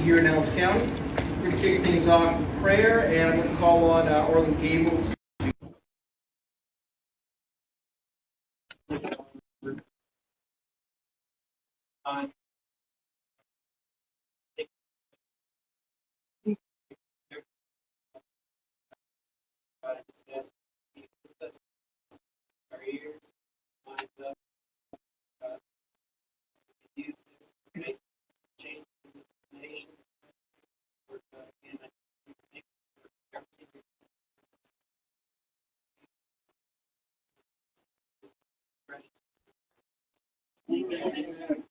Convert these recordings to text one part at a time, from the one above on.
here in Ellis County. We're going to kick things off with prayer, and I'm going to call on Orlin Gable to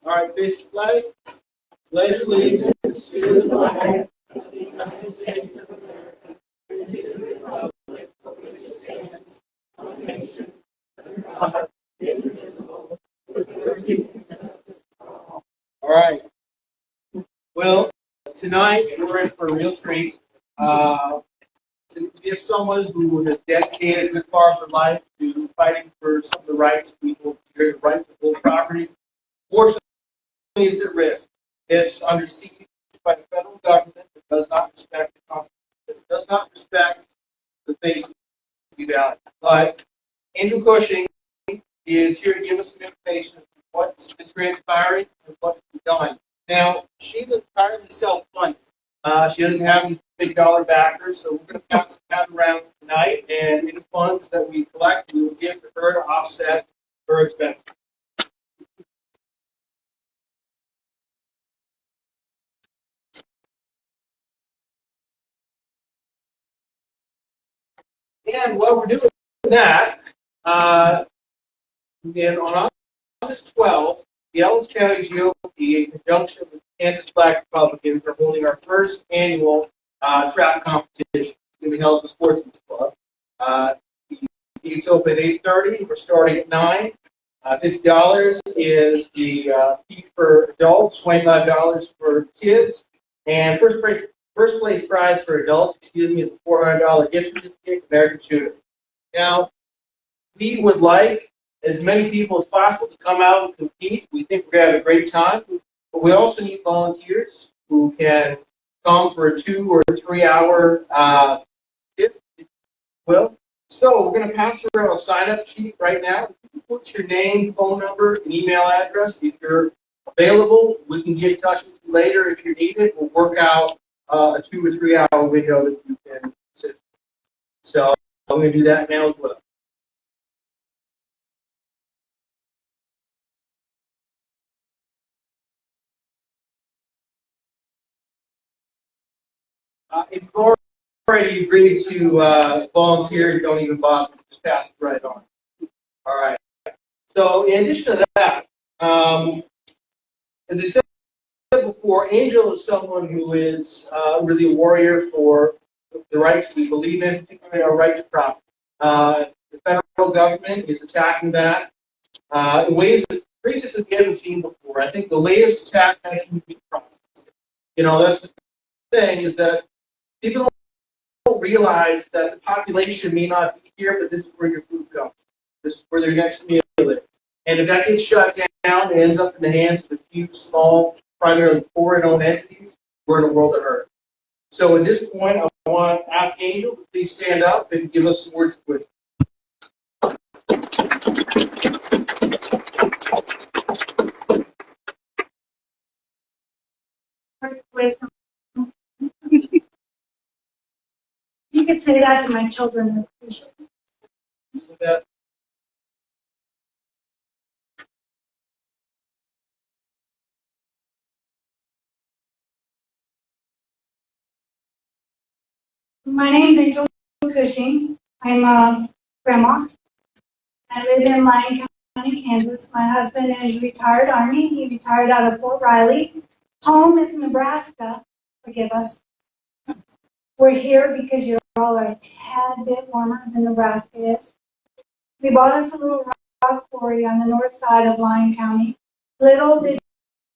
All right, face the flag. Pledge allegiance to the flag of the United States of America, and to the republic for which it stands, one nation, under God, indivisible, with liberty and justice for all. All right. Well, tonight we're in for a real treat. We have someone who has dedicated a good part of their life to fighting for some of the rights of people, the right to hold property. Fortunately, it's at risk. It's under siege by the federal government that does not respect the Constitution, that does not respect the things that we value. But Angel Cushing is here to give us some information on what's been transpiring and what's been done. Now, she's entirely self-funded. She doesn't have any big dollar backers, so we're going to pass that around tonight, and any funds that we collect, we will give to her to offset her expenses. And while we're doing that, then on August 12th, the Ellis County GOP, in conjunction with the Kansas Black Republicans, are holding our first annual trap competition. It's going to be held at the Sportsman's Club. It's open at 8:30. We're starting at 9. $50 is the fee for adults, $25 for kids, and first place prize for adults, is a $400 gift certificate to American Shooter. Now, we would like as many people as possible to come out and compete. We think we're going to have a great time, but we also need volunteers who can come for a 2 or 3 hour shift, if you will. So we're going to pass around a sign-up sheet right now. Put your name, phone number, and email address. If you're available, we can get in touch with you later if you're needed. We'll work out a 2 or 3 hour window that you can assist. So I'm going to do that now as well. If you've already agreed to volunteer, don't even bother. Just pass it right on. All right. So in addition to that, as I said before, Angel is someone who is really a warrior for the rights we believe in, particularly our right to property. The federal government is attacking that in ways that previously we haven't seen before. I think the latest attack has been due process. That's the thing, is that people don't realize that the population may not be here, but this is where your food comes. This is where their next meal is. And if that gets shut down, it ends up in the hands of a few small, primarily foreign-owned entities, we're in a world of hurt. So at this point, I want to ask Angel to please stand up and give us some words of wisdom. Words of wisdom. You could say that to my children. My name is Angel Cushing. I'm a grandma. I live in Lyon County, Kansas. My husband is retired Army. He retired out of Fort Riley. Home is Nebraska. Forgive us. We're here because you all are a tad bit warmer than Nebraska is. We bought us a little rock quarry on the north side of Lyon County. Little did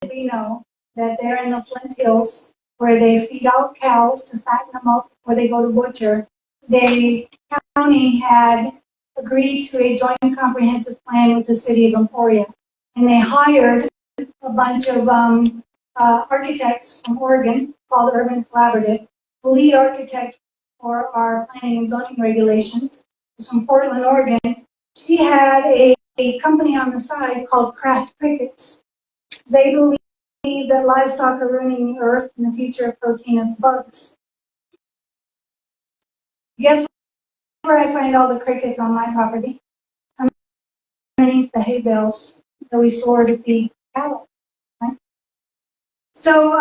we know that they're in the Flint Hills, where they feed out cows to fatten them up before they go to butcher. The county had agreed to a joint comprehensive plan with the city of Emporia, and they hired a bunch of architects from Oregon called Urban Collaborative. The lead architect for our planning and zoning regulations is from Portland, Oregon. She had a company on the side called Craft Crickets. They believe that livestock are ruining the earth and the future of protein as bugs. Guess where I find all the crickets on my property? Underneath the hay bales that we store to feed cattle. Right? So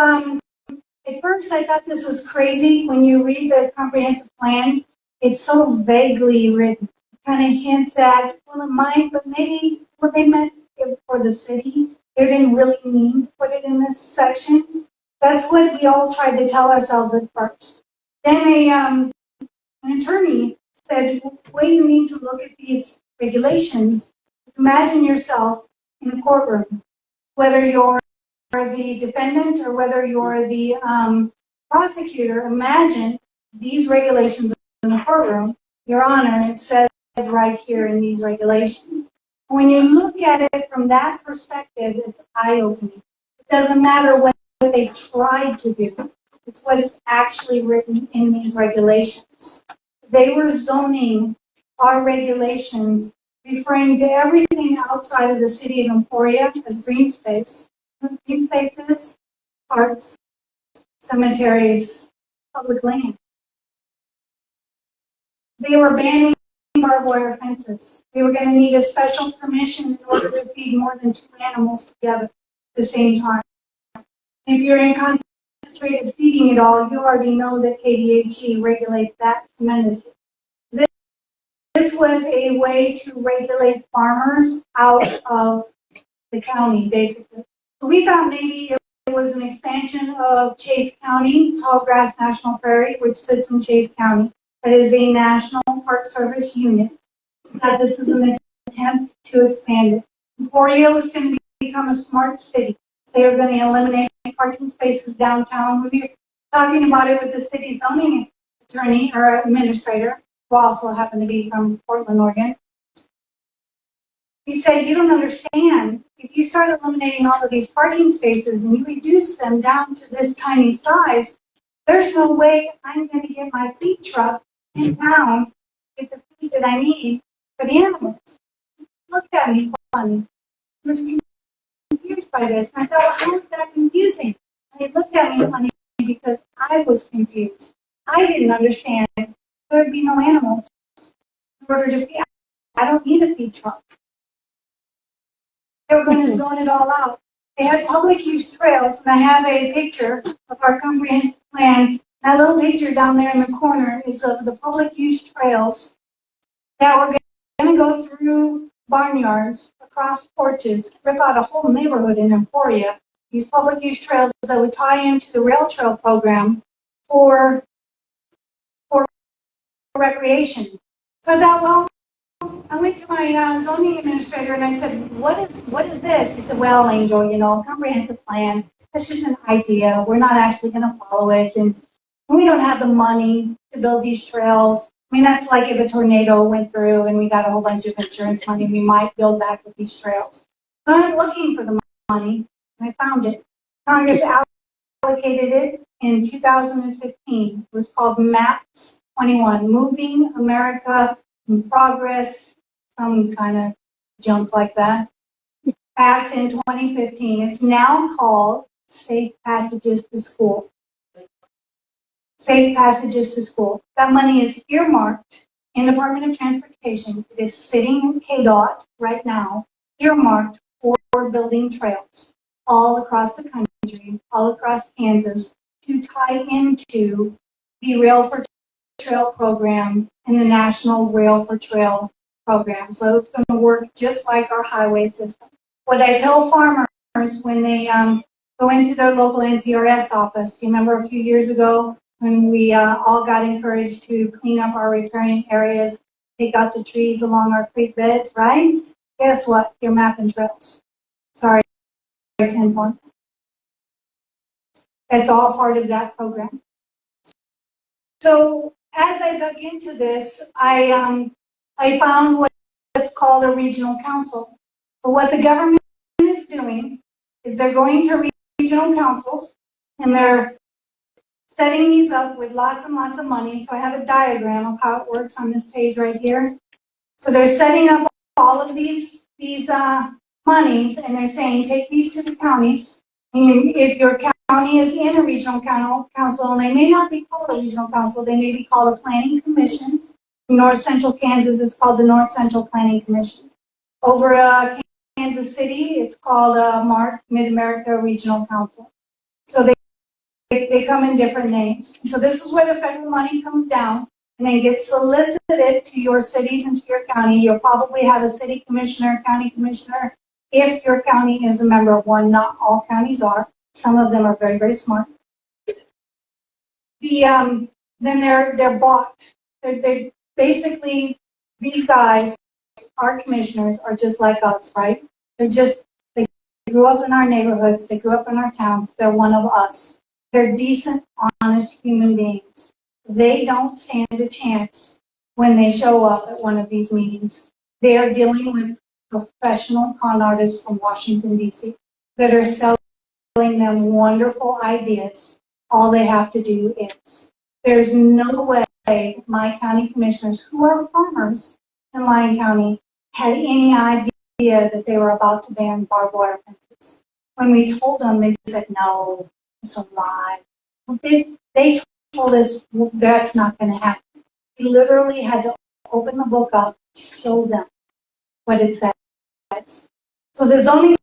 at first I thought this was crazy. When you read the comprehensive plan, it's so vaguely written. It kind of hints at, well, it might, but maybe what they meant for the city, they didn't really mean to put it in this section. That's what we all tried to tell ourselves at first. Then an attorney said, the way you need to look at these regulations is imagine yourself in the courtroom, whether you're the defendant or whether you're the prosecutor. Imagine these regulations in the courtroom. Your Honor, it says right here in these regulations. When you look at it from that perspective, it's eye-opening. It doesn't matter what they tried to do. It's what is actually written in these regulations. They were zoning our regulations, referring to everything outside of the city of Emporia as green space. Green spaces, parks, cemeteries, public land. They were banning barbed wire fences. They were going to need a special permission in order to feed more than 2 animals together at the same time. If you're in concentrated feeding at all, you already know that KDHE regulates that tremendously. This was a way to regulate farmers out of the county, basically. So we thought maybe it was an expansion of Chase County, Tallgrass National Prairie, which sits in Chase County. That is a National Park Service unit. That this is an attempt to expand it. Emporia was going to become a smart city. So they were going to eliminate parking spaces downtown. We were talking about it with the city zoning attorney or administrator, who also happened to be from Portland, Oregon. He said, you don't understand. If you start eliminating all of these parking spaces and you reduce them down to this tiny size, there's no way I'm going to get my feed truck in town with the feed that I need for the animals. He looked at me funny. He was confused by this. And I thought, well, how is that confusing? And he looked at me funny because I was confused. I didn't understand there would be no animals in order to feed. I don't need a feed truck. They were going to zone it all out. They had public use trails, and I have a picture of our comprehensive plan. That little picture down there in the corner is of the public use trails that were going to go through barnyards, across porches, rip out a whole neighborhood in Emporia. These public use trails that would tie into the rail trail program for recreation. So I thought, well, I went to my zoning administrator and I said, what is this? He said, well, Angel, comprehensive plan, that's just an idea. We're not actually going to follow it. And we don't have the money to build these trails. I mean, that's like if a tornado went through and we got a whole bunch of insurance money, we might build back with these trails. So I'm looking for the money and I found it. Congress allocated it in 2015. It was called MAPS 21, Moving America in Progress, some kind of junk like that. Passed in 2015. It's now called Safe Passages to School. Safe Passages to School. That money is earmarked in the Department of Transportation. It is sitting in KDOT right now, earmarked for building trails all across the country, all across Kansas, to tie into the Rail for Trail program and the National Rail for Trail program. So it's going to work just like our highway system. What I tell farmers when they go into their local NCRS office, do you remember a few years ago when we all got encouraged to clean up our riparian areas, take out the trees along our creek beds, right? Guess what? You're mapping trails. Sorry, 10 point. That's all part of that program. So as I dug into this, I found what's called a regional council. So what the government is doing is they're going to regional councils, and they're setting these up with lots and lots of money. So I have a diagram of how it works on this page right here. So they're setting up all of these monies, and they're saying, take these to the counties. And if your county is in a regional council, and they may not be called a regional council, they may be called a planning commission. In North Central Kansas, it's called the North Central Planning Commission. Over Kansas City, it's called MARC, Mid-America Regional Council. So they come in different names. So this is where the federal money comes down and then gets solicited to your cities and to your county. You'll probably have a city commissioner, county commissioner, if your county is a member of one. Not all counties are. Some of them are very, very smart. Then they're bought. They're basically, these guys, our commissioners, are just like us, right? They grew up in our neighborhoods. They grew up in our towns. They're one of us. They're decent, honest human beings. They don't stand a chance when they show up at one of these meetings. They are dealing with professional con artists from Washington, D.C. that are selling them wonderful ideas. All they have to do is. There's no way my county commissioners, who are farmers in Lyon County, had any idea that they were about to ban barbed wire fences. When we told them, they said, no, it's a lie. They told us that's not going to happen. We literally had to open the book up, show them what it says. So the zoning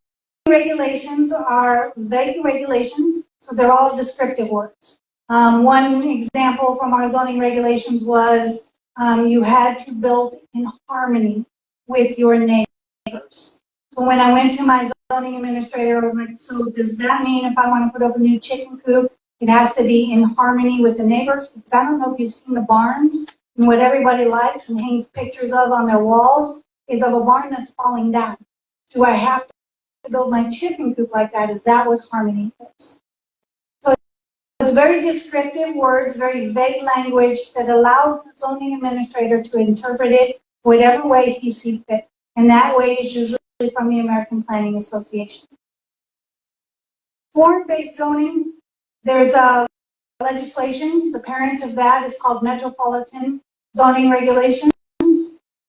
regulations are vague regulations, so they're all descriptive words. One example from our zoning regulations was you had to build in harmony with your neighbors. So when I went to my zoning administrator, I was like, so does that mean if I want to put up a new chicken coop, it has to be in harmony with the neighbors? Because I don't know if you've seen the barns, and what everybody likes and hangs pictures of on their walls is of a barn that's falling down. Do I have to build my chicken coop like that? Is that what harmony is? So it's very descriptive words, very vague language that allows the zoning administrator to interpret it whatever way he sees fit. And that way is usually from the American Planning Association. Form-based zoning, there's a legislation. The parent of that is called Metropolitan Zoning Regulations.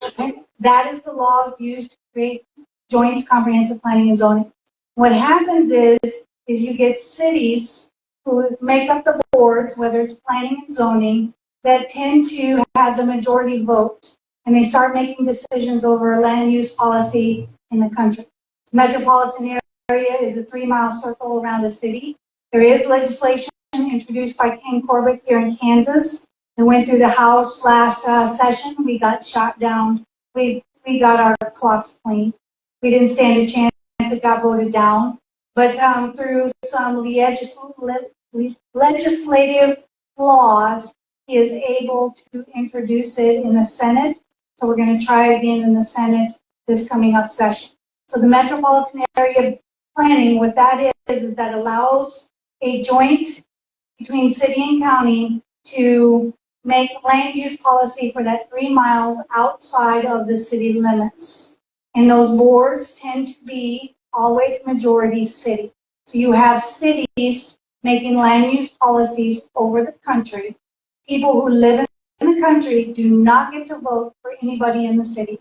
Okay? That is the laws used to create joint comprehensive planning and zoning. What happens is you get cities who make up the boards, whether it's planning and zoning, that tend to have the majority vote, and they start making decisions over land use policy in the country. The metropolitan area is a 3-mile circle around a city. There is legislation introduced by Ken Corbett here in Kansas. It went through the House last session. We got shot down. We got our clocks cleaned. We didn't stand a chance. It got voted down. But through some legislative laws, he is able to introduce it in the Senate. So we're going to try again in the Senate this coming up session. So the metropolitan area planning, what that is that allows a joint between city and county to make land use policy for that 3 miles outside of the city limits. And those boards tend to be always majority city. So you have cities making land use policies over the country. People who live in the country do not get to vote for anybody in the city.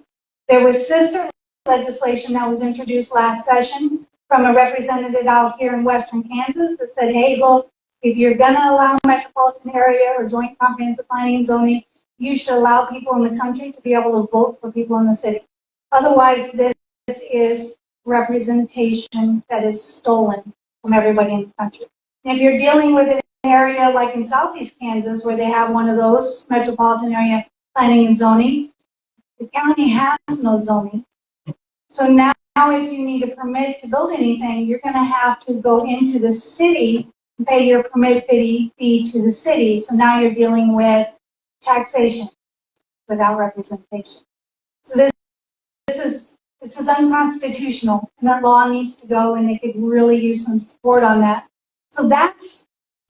There was sister legislation that was introduced last session from a representative out here in western Kansas that said, hey, look, if you're going to allow metropolitan area or joint comprehensive planning and zoning, you should allow people in the country to be able to vote for people in the city. Otherwise, this is representation that is stolen from everybody in the country. And if you're dealing with an area like in southeast Kansas where they have one of those metropolitan area planning and zoning, the county has no zoning. So now if you need a permit to build anything, you're going to have to go into the city and pay your permit fee to the city. So now you're dealing with taxation without representation. So this is unconstitutional, and that law needs to go, and they could really use some support on that. So that's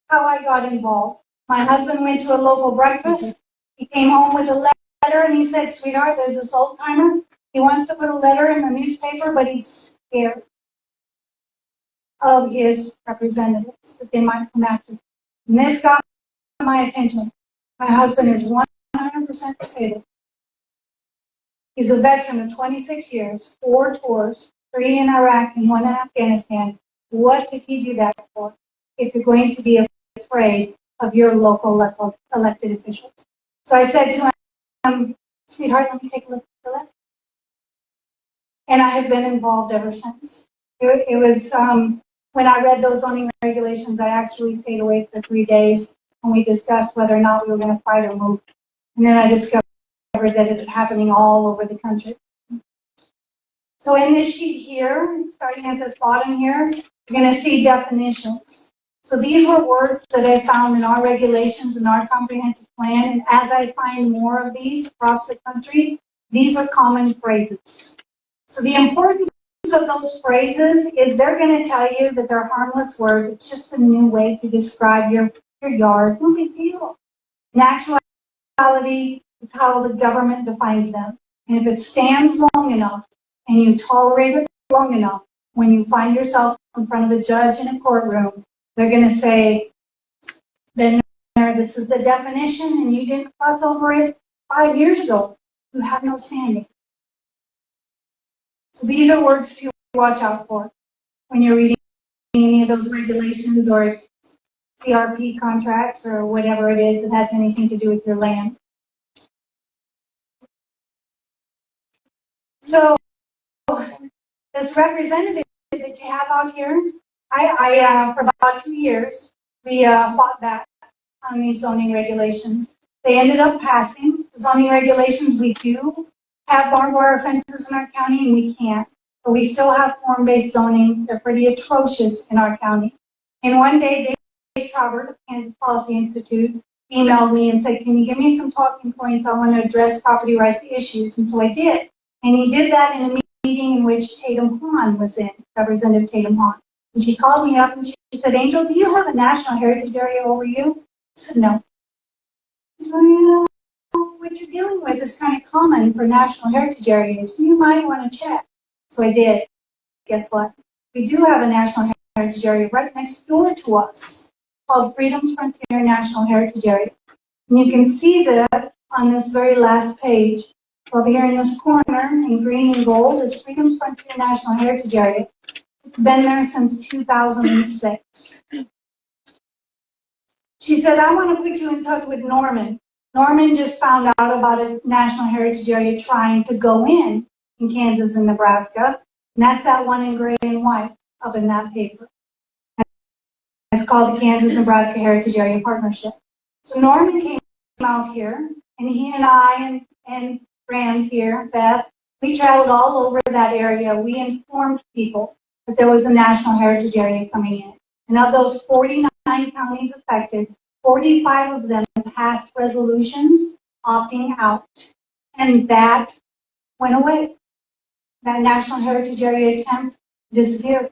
how I got involved. My husband went to a local breakfast. He came home with a letter, and he said, sweetheart, there's this old timer. He wants to put a letter in the newspaper, but he's scared. of his representatives that they might come after. And this got my attention. My husband is 100% disabled. He's a veteran of 26 years, 4 tours, 3 in Iraq and 1 in Afghanistan. What did he do that for if you're going to be afraid of your local elected officials? So I said to him, sweetheart, let me take a look at the letter. And I have been involved ever since. It was, when I read those zoning regulations, I actually stayed awake for 3 days and we discussed whether or not we were going to fight or move. And then I discovered that it's happening all over the country. So in this sheet here, starting at this bottom here, you're going to see definitions. So these were words that I found in our regulations and our comprehensive plan. And as I find more of these across the country, these are common phrases. So the importance of those phrases is they're going to tell you that they're harmless words. It's just a new way to describe your yard. No big deal. In actuality, it's how the government defines them. And if it stands long enough and you tolerate it long enough, when you find yourself in front of a judge in a courtroom, they're going to say, then this is the definition and you didn't fuss over it 5 years ago. You have no standing. So these are words to watch out for when you're reading any of those regulations or CRP contracts or whatever it is that has anything to do with your land. So this representative that you have out here, for about 2 years, we fought back on these zoning regulations. They ended up passing. The zoning regulations, we do have barbed wire fences in our county and we can't. But we still have form-based zoning. They're pretty atrocious in our county. And one day, Dave Travert of Kansas Policy Institute emailed me and said, can you give me some talking points? I want to address property rights issues. And so I did. And he did that in a meeting in which Tatum Hahn was in, Representative Tatum Hahn. And she called me up and she said, Angel, do you have a national heritage area over you? I said, no. So, what you're dealing with is kind of common for national heritage areas. You might want to check. So I did. Guess what? We do have a national heritage area right next door to us called Freedom's Frontier National Heritage Area. And you can see that on this very last page. Over here in this corner in green and gold is Freedom's Frontier National Heritage Area. It's been there since 2006. She said, I want to put you in touch with Norman. Norman just found out about a national heritage area trying to go in Kansas and Nebraska. And that's that one in gray and white up in that paper. It's called the Kansas-Nebraska Heritage Area Partnership. So Norman came out here, and he and I and Rams here, Beth, we traveled all over that area. We informed people that there was a national heritage area coming in. And of those 49 counties affected, 45 of them passed resolutions opting out. And that went away. That national heritage area attempt disappeared.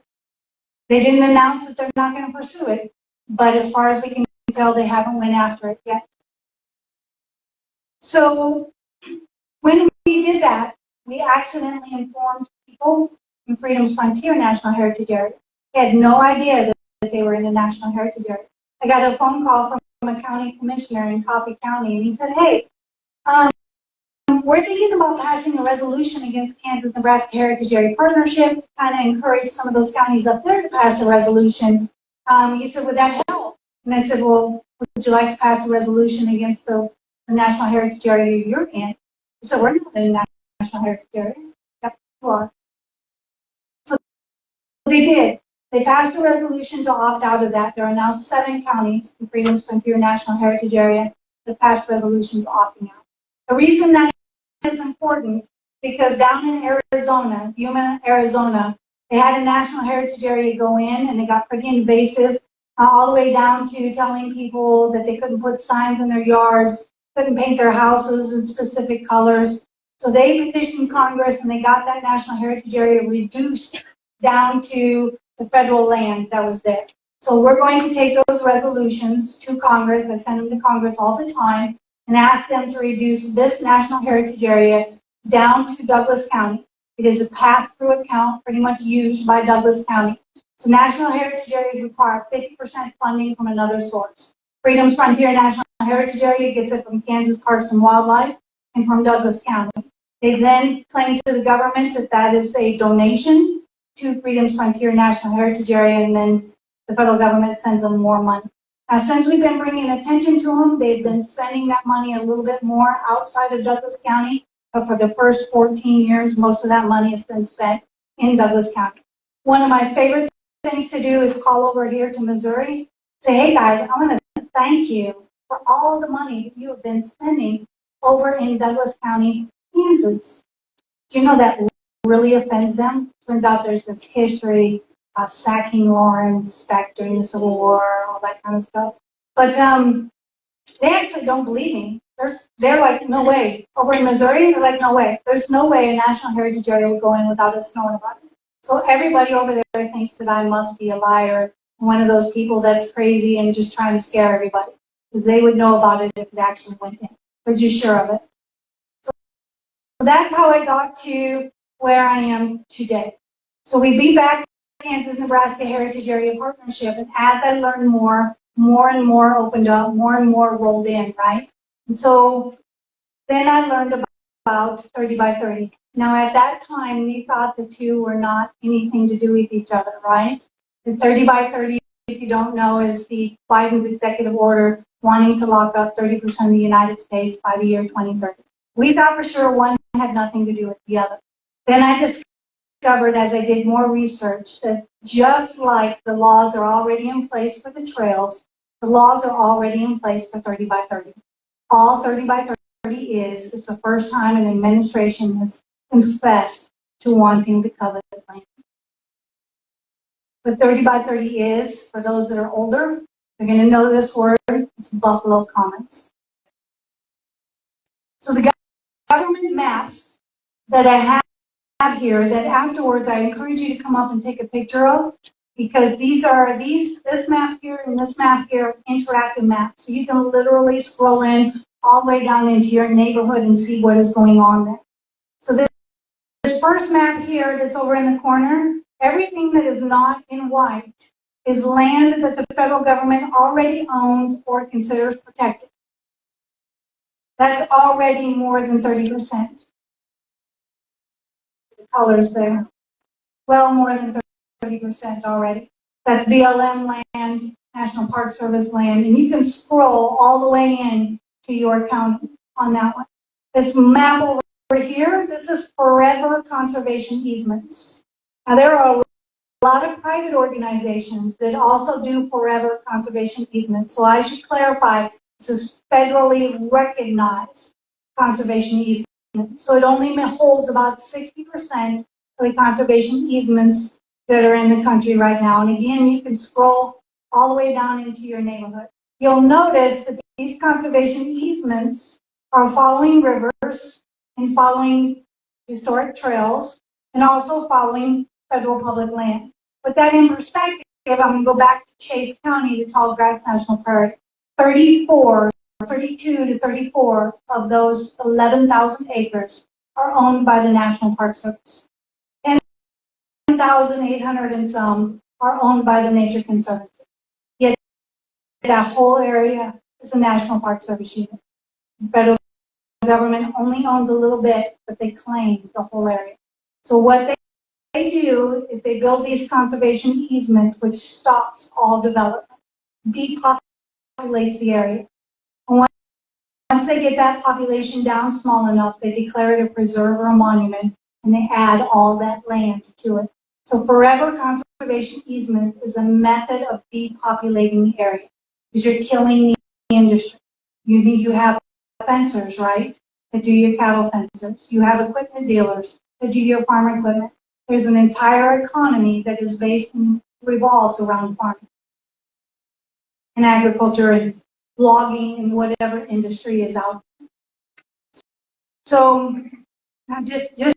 They didn't announce that they're not going to pursue it, but as far as we can tell, they haven't went after it yet. So when we did that, we accidentally informed people in Freedom's Frontier National Heritage Area. They had no idea that they were in the National Heritage Area. I got a phone call from a county commissioner in Coffee County, and he said, hey, we're thinking about passing a resolution against Kansas-Nebraska Heritage Area Partnership to kind of encourage some of those counties up there to pass a resolution. He said, would that help? And I said, well, would you like to pass a resolution against the National Heritage Area you're in? He said, we're not in the National Heritage Area. Yep, you are. So they did. They passed a resolution to opt out of that. There are now 7 counties in Freedom's Frontier National Heritage Area that passed resolutions opting out. The reason that is important because down in Arizona, Yuma, Arizona, they had a national heritage area go in and they got pretty invasive, all the way down to telling people that they couldn't put signs in their yards, couldn't paint their houses in specific colors. So they petitioned Congress and they got that national heritage area reduced down to the federal land that was there. So we're going to take those resolutions to Congress. I send them to Congress all the time and ask them to reduce this national heritage area down to Douglas County. It is a pass-through account pretty much used by Douglas County. So national heritage areas require 50% funding from another source. Freedom's Frontier National Heritage Area gets it from Kansas Parks and Wildlife and from Douglas County. They then claim to the government that that is a donation to Freedom's Frontier National Heritage Area, and then the federal government sends them more money. Now, since we've been bringing attention to them, they've been spending that money a little bit more outside of Douglas County, but for the first 14 years, most of that money has been spent in Douglas County. One of my favorite things to do is call over here to Missouri, say, hey guys, I want to thank you for all the money that you have been spending over in Douglas County, Kansas. Do you know that really offends them? Turns out there's this history of sacking Lawrence back during the Civil War, all that kind of stuff. But they actually don't believe me. They're like, no way. Over in Missouri, they're like, no way. There's no way a National Heritage Area will go in without us knowing about it. So everybody over there thinks that I must be a liar, one of those people that's crazy and just trying to scare everybody, because they would know about it if it actually went in. They're just sure of it. So that's how I got to where I am today. So we beat back Kansas-Nebraska Heritage Area Partnership, and as I learned more and more opened up, more and more rolled in, right? And so then I learned about 30 by 30. Now at that time, we thought the two were not anything to do with each other, right? The 30 by 30, if you don't know, is the Biden's executive order wanting to lock up 30% of the United States by the year 2030. We thought for sure one had nothing to do with the other. Then I discovered as I did more research that just like the laws are already in place for the trails, the laws are already in place for 30 by 30. All 30 by 30 is the first time an administration has confessed to wanting to covet land. What 30 by 30 is, for those that are older, they're going to know this word, it's Buffalo Commons. So the government maps that I have here, that afterwards I encourage you to come up and take a picture of, because this map here and this map here are interactive maps. So you can literally scroll in all the way down into your neighborhood and see what is going on there. So this first map here that's over in the corner, everything that is not in white is land that the federal government already owns or considers protected. That's already more than 30%. The colors there. Well, more than 30% already. That's BLM land, National Park Service land, and you can scroll all the way in to your county on that one. This map over here, this is forever conservation easements. Now there are a lot of private organizations that also do forever conservation easements. So I should clarify, this is federally recognized conservation easements. So it only holds about 60% of the conservation easements that are in the country right now. And again, you can scroll all the way down into your neighborhood. You'll notice that these conservation easements are following rivers and following historic trails and also following federal public land. With that in perspective, I'm going to go back to Chase County, the Tallgrass National Park. 32 to 34 of those 11,000 acres are owned by the National Park Service. 10,800 and some are owned by the Nature Conservancy. Yet that whole area is a National Park Service unit. The federal government only owns a little bit, but they claim the whole area. So what they do is they build these conservation easements, which stops all development, depopulates the area. And once they get that population down small enough, they declare it a preserve or a monument, and they add all that land to it. So forever conservation easements is a method of depopulating the area, because you're killing the industry. You have fencers, right, that do your cattle fences. You have equipment dealers that do your farm equipment. There's an entire economy that is based and revolves around farming and agriculture and logging and whatever industry is out there. So just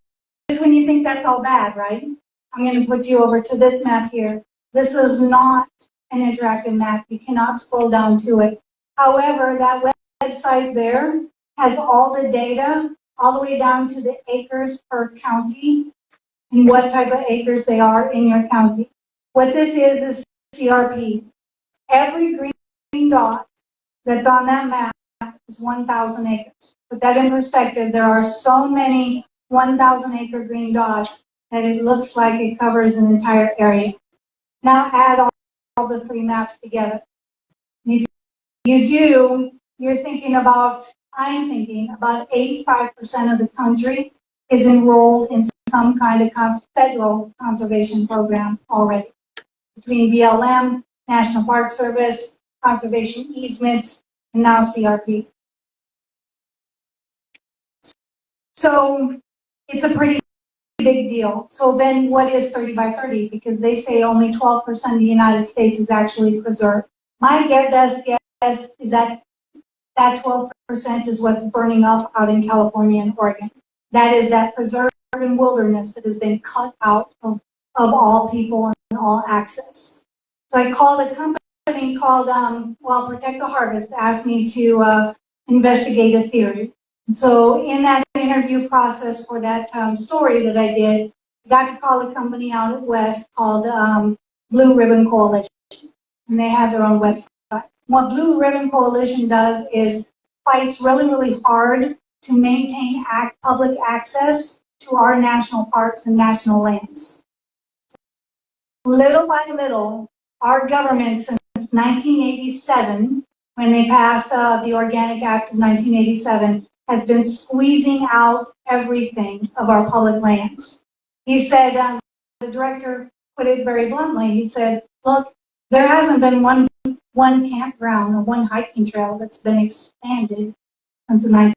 when you think that's all bad, right? I'm going to put you over to this map here. This is not an interactive map. You cannot scroll down to it. However, that website there has all the data all the way down to the acres per county and what type of acres they are in your county. What this is CRP. Every green dot that's on that map is 1,000 acres. Put that in perspective, there are so many 1,000 acre green dots that it looks like it covers an entire area. Now add all the three maps together. And if you do, I'm thinking about 85% of the country is enrolled in some kind of federal conservation program already. Between BLM, National Park Service, conservation easements, and now CRP. So it's a pretty big deal. So then what is 30 by 30? Because they say only 12% of the United States is actually preserved. My best guess is that 12% is what's burning up out in California and Oregon. That is that preserved wilderness that has been cut out of all people and all access. So I called a company called Protect the Harvest, asked me to investigate a theory. And so in that interview process for that story that I did, I got to call a company out west called Blue Ribbon Coalition, and they have their own website. What Blue Ribbon Coalition does is fights really, really hard to maintain public access to our national parks and national lands. Little by little, our government since 1987, when they passed the Organic Act of 1987, has been squeezing out everything of our public lands. He said, the director put it very bluntly, he said, look, there hasn't been one campground or one hiking trail that's been expanded since the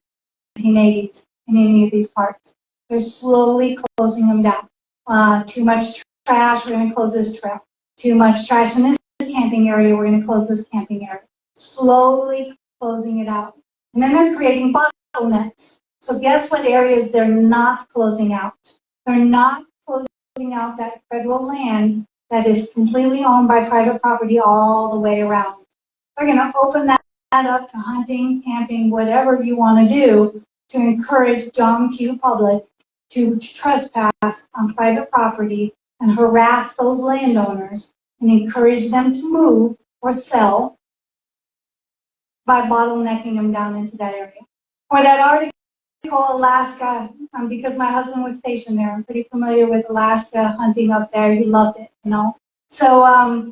1980s in any of these parks. They're slowly closing them down. Too much trash, we're going to close this trail. Too much trash in this camping area, we're going to close this camping area. Slowly closing it out. And then they're creating bottlenecks. So guess what areas they're not closing out? They're not closing out that federal land that is completely owned by private property all the way around. They're going to open that up to hunting, camping, whatever you want to do to encourage John Q. public to trespass on private property and harass those landowners and encourage them to move or sell by bottlenecking them down into that area. For that article, Alaska, because my husband was stationed there, I'm pretty familiar with Alaska hunting up there. He loved it, you know. So I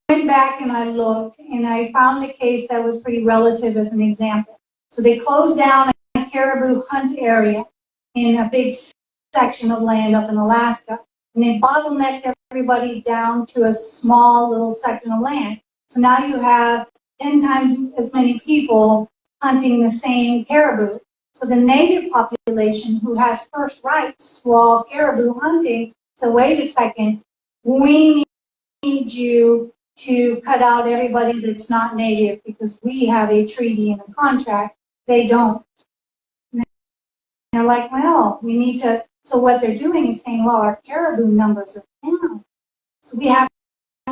went back and I looked and I found a case that was pretty relative as an example. So they closed down a caribou hunt area in a big section of land up in Alaska, and they bottlenecked everybody down to a small little section of land. So now you have 10 times as many people hunting the same caribou. So the native population who has first rights to all caribou hunting, so wait a second, we need you to cut out everybody that's not native because we have a treaty and a contract. They don't. And they're like, well, we need to, so what they're doing is saying, well, our caribou numbers are down. So we have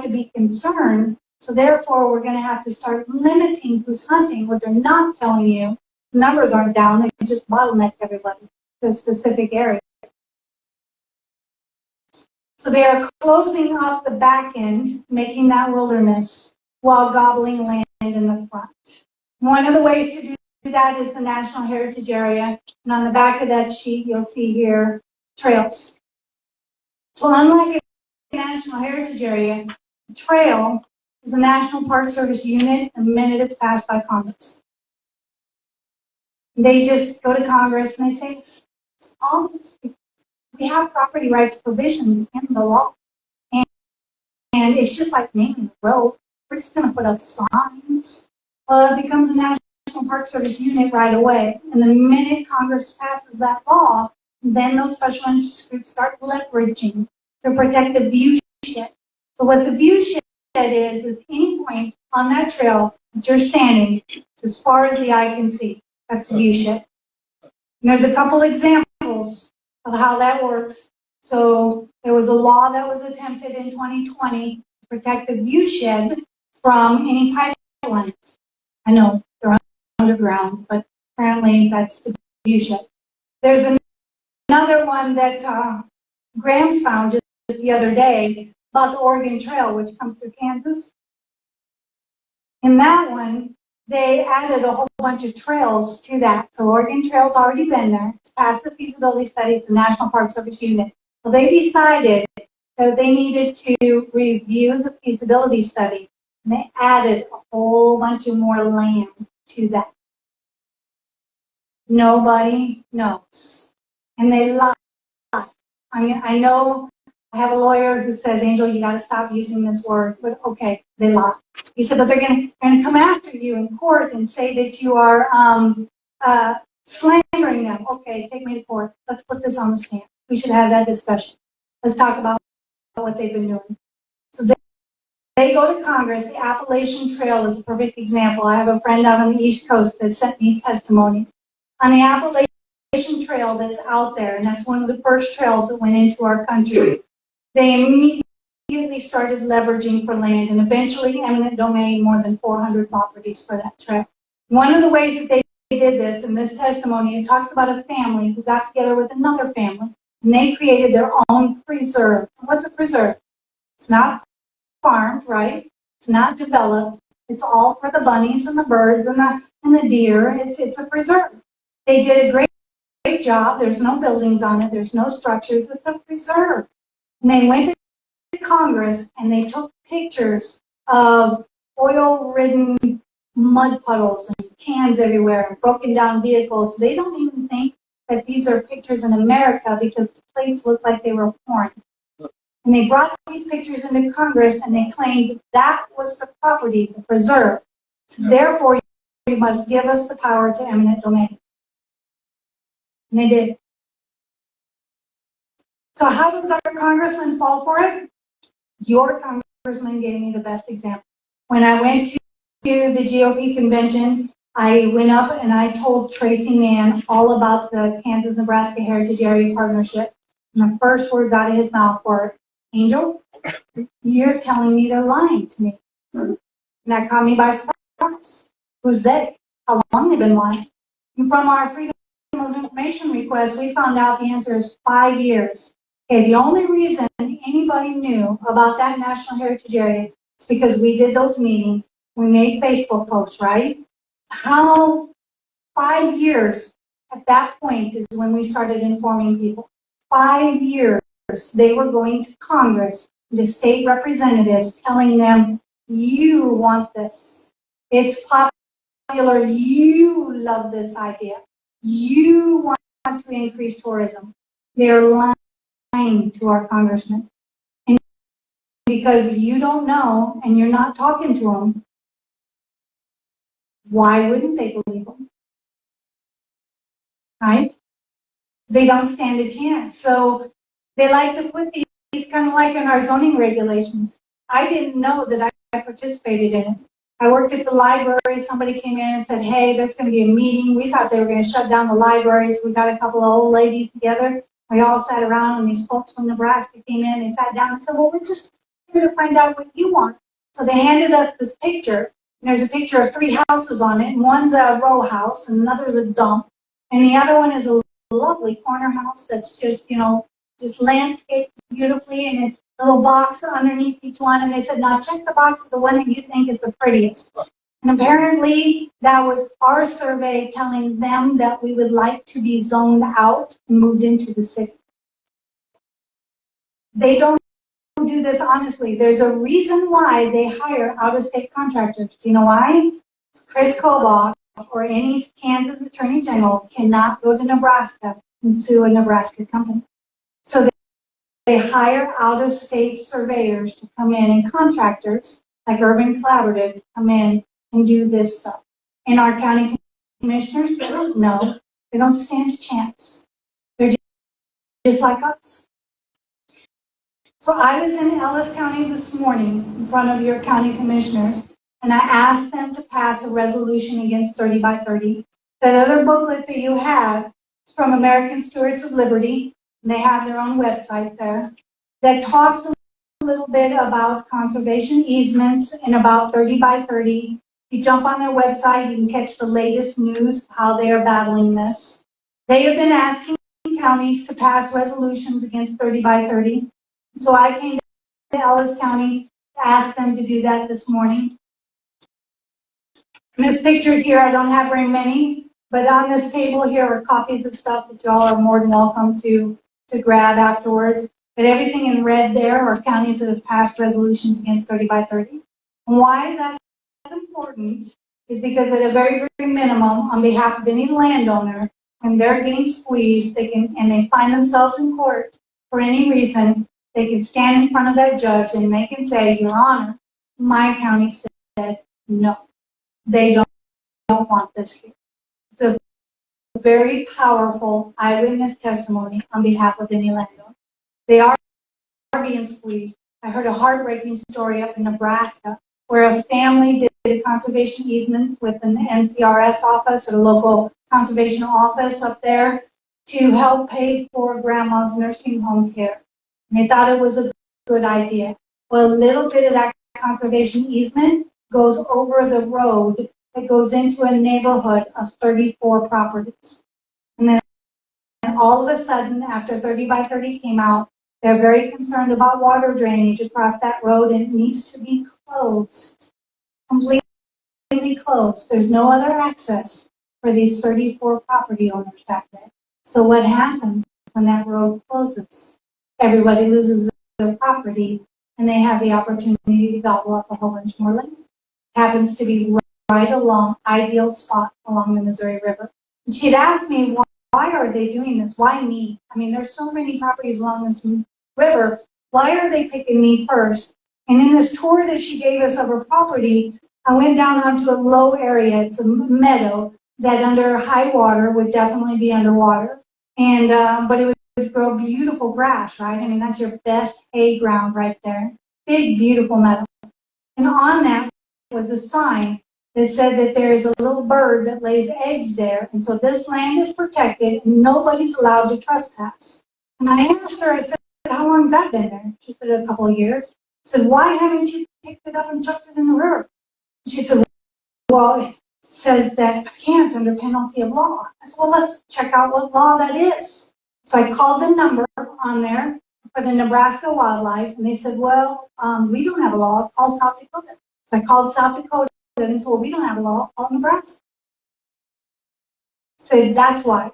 to be concerned. So therefore, we're going to have to start limiting who's hunting. What they're not telling you, the numbers aren't down. They just bottlenecked everybody to a specific area. So they are closing up the back end, making that wilderness, while gobbling land in the front. One of the ways to do that is the National Heritage Area. And on the back of that sheet, you'll see here trails. So unlike a National Heritage Area, a trail is a National Park Service unit the minute it's passed by Congress. They just go to Congress and they say, it's all this. We have property rights provisions in the law. And it's just like naming a road. We're just going to put up signs. It becomes a National Park Service unit right away. And the minute Congress passes that law, then those special interest groups start leveraging to protect the viewshed. So what the viewshed is any point on that trail that you're standing as far as the eye can see. That's the viewshed. And there's a couple examples of how that works. So there was a law that was attempted in 2020 to protect the viewshed from any pipelines. I know they're underground, but apparently that's the viewshed. There's another one that Graham's found the other day about the Oregon Trail, which comes through Kansas. In that one, they added a whole bunch of trails to that. So Oregon Trail's already been there. It's passed the feasibility study. It's a National Park Service unit. Well, they decided that they needed to review the feasibility study. And they added a whole bunch of more land to that. Nobody knows. And they lie. I mean, I know I have a lawyer who says, Angel, you got to stop using this word. But okay, they lie. He said, but they're going to come after you in court and say that you are slandering them. Okay, take me to court. Let's put this on the stand. We should have that discussion. Let's talk about what they've been doing. So they go to Congress. The Appalachian Trail is a perfect example. I have a friend out on the East Coast that sent me testimony. On the Appalachian Trail that's out there, and that's one of the first trails that went into our country, they immediately started leveraging for land, and eventually eminent domain more than 400 properties for that trail. One of the ways that they did this, in this testimony, it talks about a family who got together with another family, and they created their own preserve. What's a preserve? It's not farmed, right? It's not developed. It's all for the bunnies and the birds and the deer. It's a preserve. They did a great job. There's no buildings on it. There's no structures. It's a preserve. And they went to Congress and they took pictures of oil-ridden mud puddles and cans everywhere and broken down vehicles. They don't even think that these are pictures in America because the plates look like they were foreign. And they brought these pictures into Congress and they claimed that was the property, the preserve. So therefore, you must give us the power to eminent domain. And they did. So how does our congressman fall for it? Your congressman gave me the best example. When I went to the GOP convention, I went up and I told Tracy Mann all about the Kansas-Nebraska Heritage Area Partnership. And the first words out of his mouth were, Angel, you're telling me they're lying to me. And that caught me by surprise. Who's they? How long they've been lying? And from our Freedom of Information request, we found out the answer is 5 years. Okay, the only reason anybody knew about that National Heritage Area is because we did those meetings. We made Facebook posts, right? How 5 years at that point is when we started informing people. 5 years they were going to Congress, the state representatives, telling them, you want this. It's popular. You love this idea. You want to increase tourism. They're lying to our congressman. And because you don't know and you're not talking to them, why wouldn't they believe them? Right? They don't stand a chance. So they like to put these kind of like in our zoning regulations. I didn't know that I participated in it. I worked at the library. Somebody came in and said, hey, there's going to be a meeting. We thought they were going to shut down the library, so we got a couple of old ladies together. We all sat around, and these folks from Nebraska came in. They sat down and said, well, we're just here to find out what you want. So they handed us this picture, and there's a picture of 3 houses on it, and one's a row house, and another's a dump, and the other one is a lovely corner house that's just, just landscaped beautifully, and a little box underneath each one. And they said, now check the box of the one that you think is the prettiest. And apparently that was our survey telling them that we would like to be zoned out and moved into the city. They don't do this honestly. There's a reason why they hire out-of-state contractors. Do you know why? Chris Kobach or any Kansas Attorney General cannot go to Nebraska and sue a Nebraska company. So they hire out-of-state surveyors to come in and contractors like Urban Collaborative to come in and do this stuff. And our county commissioners, they don't know. They don't stand a chance. They're just like us. So I was in Ellis County this morning in front of your county commissioners, and I asked them to pass a resolution against 30 by 30. That other booklet that you have is from American Stewards of Liberty, and they have their own website there, that talks a little bit about conservation easements and about 30 by 30. If you jump on their website, you can catch the latest news of how they are battling this. They have been asking counties to pass resolutions against 30 by 30. So I came to Ellis County to ask them to do that this morning. In this picture here, I don't have very many, but on this table here are copies of stuff that y'all are more than welcome to grab afterwards. But everything in red there are counties that have passed resolutions against 30 by 30. And why that's important is because at a very, very minimum, on behalf of any landowner, when they're getting squeezed, and they find themselves in court for any reason, they can stand in front of that judge and they can say, Your Honor, my county said no. They don't want this here. It's a very powerful eyewitness testimony on behalf of any landowner. They are being squeezed. I heard a heartbreaking story up in Nebraska where a family did a conservation easement with an NCRS office or the local conservation office up there to help pay for grandma's nursing home care. And they thought it was a good idea. Well, a little bit of that conservation easement goes over the road that goes into a neighborhood of 34 properties. And then all of a sudden, after 30 by 30 came out, they're very concerned about water drainage across that road, and it needs to be closed, completely closed. There's no other access for these 34 property owners back there. So what happens when that road closes? Everybody loses their property, and they have the opportunity to gobble up a whole bunch more land. Happens to be right along, ideal spot along the Missouri River. And she'd asked me, why are they doing this? Why me? I mean, there's so many properties along this river. Why are they picking me first? And in this tour that she gave us of her property, I went down onto a low area. It's a meadow that under high water would definitely be underwater. And, but it would grow beautiful grass, right? I mean, that's your best hay ground right there. Big, beautiful meadow. And on that was a sign that said that there is a little bird that lays eggs there, and so this land is protected and nobody's allowed to trespass. And I asked her, I said, how long has that been there? She said, a couple of years. I said, why haven't you picked it up and chucked it in the river? She said, well, it says that I can't under penalty of law. I said, well, let's check out what law that is. So I called the number on there for the Nebraska Wildlife, and they said, well, we don't have a law, call South Dakota. So I called South Dakota, and they said, well, we don't have a law, call Nebraska. So that's why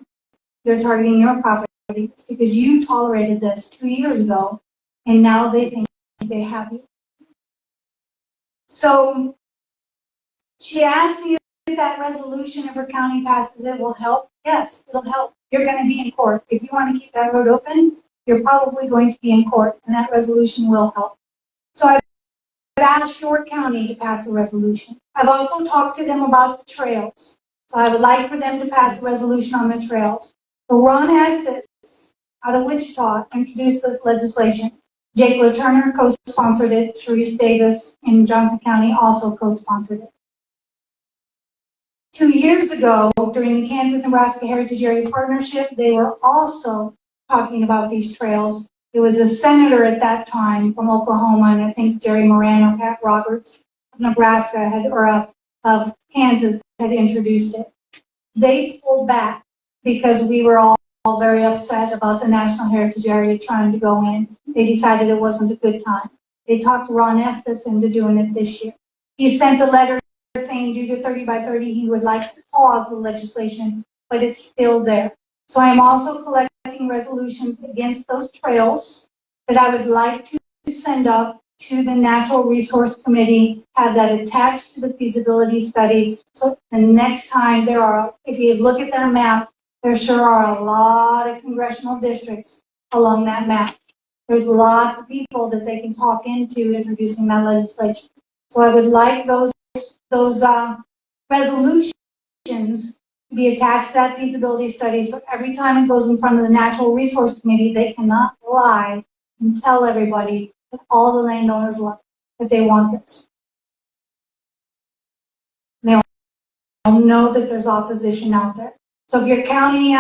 they're targeting your property. It's because you tolerated this 2 years ago, and now they think they have you. So she asked me if that resolution of her county passes, it will help. Yes, it'll help. You're going to be in court. If you want to keep that road open, you're probably going to be in court, and that resolution will help. So I've asked your county to pass a resolution. I've also talked to them about the trails. So I would like for them to pass a resolution on the trails. So Ron Estes out of Wichita introduced this legislation. Jake LaTurner co-sponsored it. Sharice Davis in Johnson County also co-sponsored it. 2 years ago, during the Kansas-Nebraska Heritage Area Partnership, they were also talking about these trails. It was a senator at that time from Oklahoma, and I think Jerry Moran or Pat Roberts of Nebraska of Kansas had introduced it. They pulled back because we were all very upset about the National Heritage Area trying to go in. They decided it wasn't a good time. They talked Ron Estes into doing it this year. He sent a letter saying due to 30 by 30, he would like to pause the legislation, but it's still there. So I am also collecting resolutions against those trails that I would like to send up to the Natural Resource Committee, have that attached to the feasibility study. So the next time if you look at that map, there sure are a lot of congressional districts along that map. There's lots of people that they can talk into introducing that legislation. So I would like those resolutions to be attached to that feasibility study. So every time it goes in front of the Natural Resource Committee, they cannot lie and tell everybody that all the landowners love that they want this. They don't know that there's opposition out there. So if your county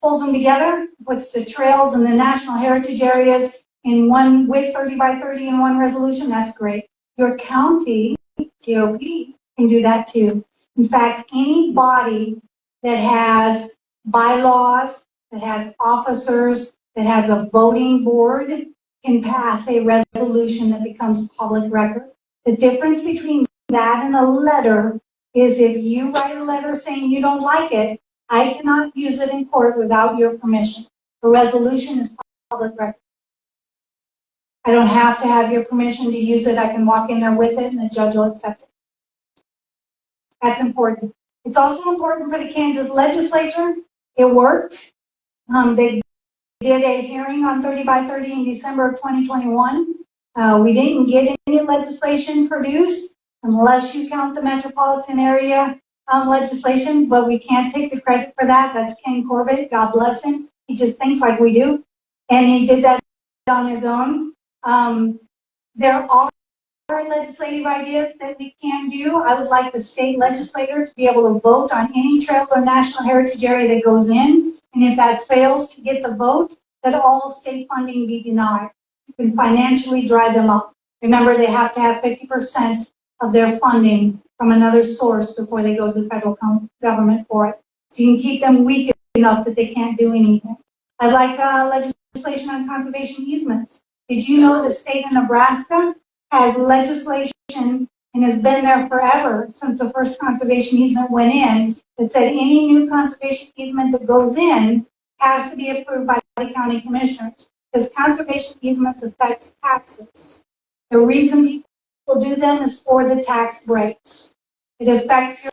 pulls them together, puts the trails and the national heritage areas in one with 30 by 30 in one resolution, that's great. Your county GOP can do that too. In fact, any body that has bylaws, that has officers, that has a voting board, can pass a resolution that becomes public record. The difference between that and a letter is if you write a letter saying you don't like it, I cannot use it in court without your permission. A resolution is public record. I don't have to have your permission to use it. I can walk in there with it and the judge will accept it. That's important. It's also important for the Kansas legislature. It worked. They did a hearing on 30 by 30 in December of 2021. We didn't get any legislation produced unless you count the metropolitan area legislation, but we can't take the credit for that. That's Ken Corbett. God bless him. He just thinks like we do. And he did that on his own. There are legislative ideas that we can do. I would like the state legislator to be able to vote on any trail or national heritage area that goes in. And if that fails to get the vote, that all state funding be denied. You can financially dry them up. Remember, they have to have 50% of their funding from another source before they go to the federal government for it. So you can keep them weak enough that they can't do anything. I'd like legislation on conservation easements. Did you know the state of Nebraska has legislation and has been there forever since the first conservation easement went in that said any new conservation easement that goes in has to be approved by the county commissioners because conservation easements affects taxes. The reason people do them is for the tax breaks. It affects your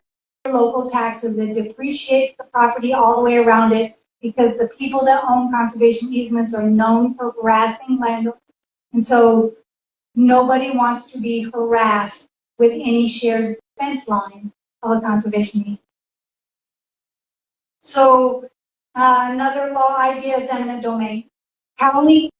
local taxes. It depreciates the property all the way around it because the people that own conservation easements are known for harassing landowners. And so nobody wants to be harassed with any shared fence line of a conservation easement. So another law idea is eminent domain. County,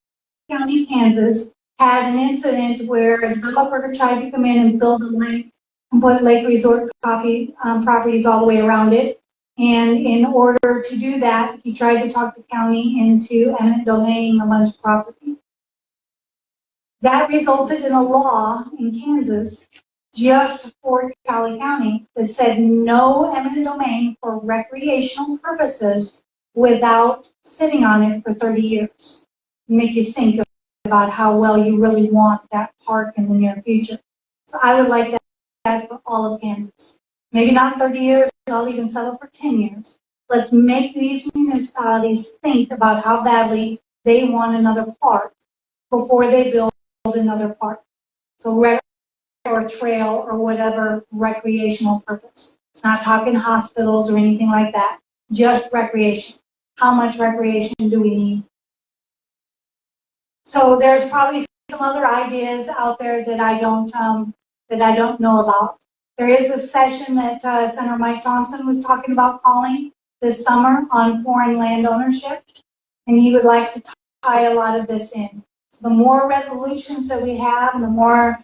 Kansas had an incident where a developer tried to come in and build a lake and put lake resort properties all the way around it. And in order to do that, he tried to talk the county into eminent domaining a bunch of property. That resulted in a law in Kansas just for Cali County that said no eminent domain for recreational purposes without sitting on it for 30 years. Make you think about how well you really want that park in the near future. So I would like that for all of Kansas. Maybe not 30 years, I'll even settle for 10 years. Let's make these municipalities think about how badly they want another park before they build another park. So or trail or whatever recreational purpose. It's not talking hospitals or anything like that. Just recreation. How much recreation do we need? So there's probably some other ideas out there that I don't know about. There is a session that Senator Mike Thompson was talking about calling this summer on foreign land ownership, and he would like to tie a lot of this in. So the more resolutions that we have and the more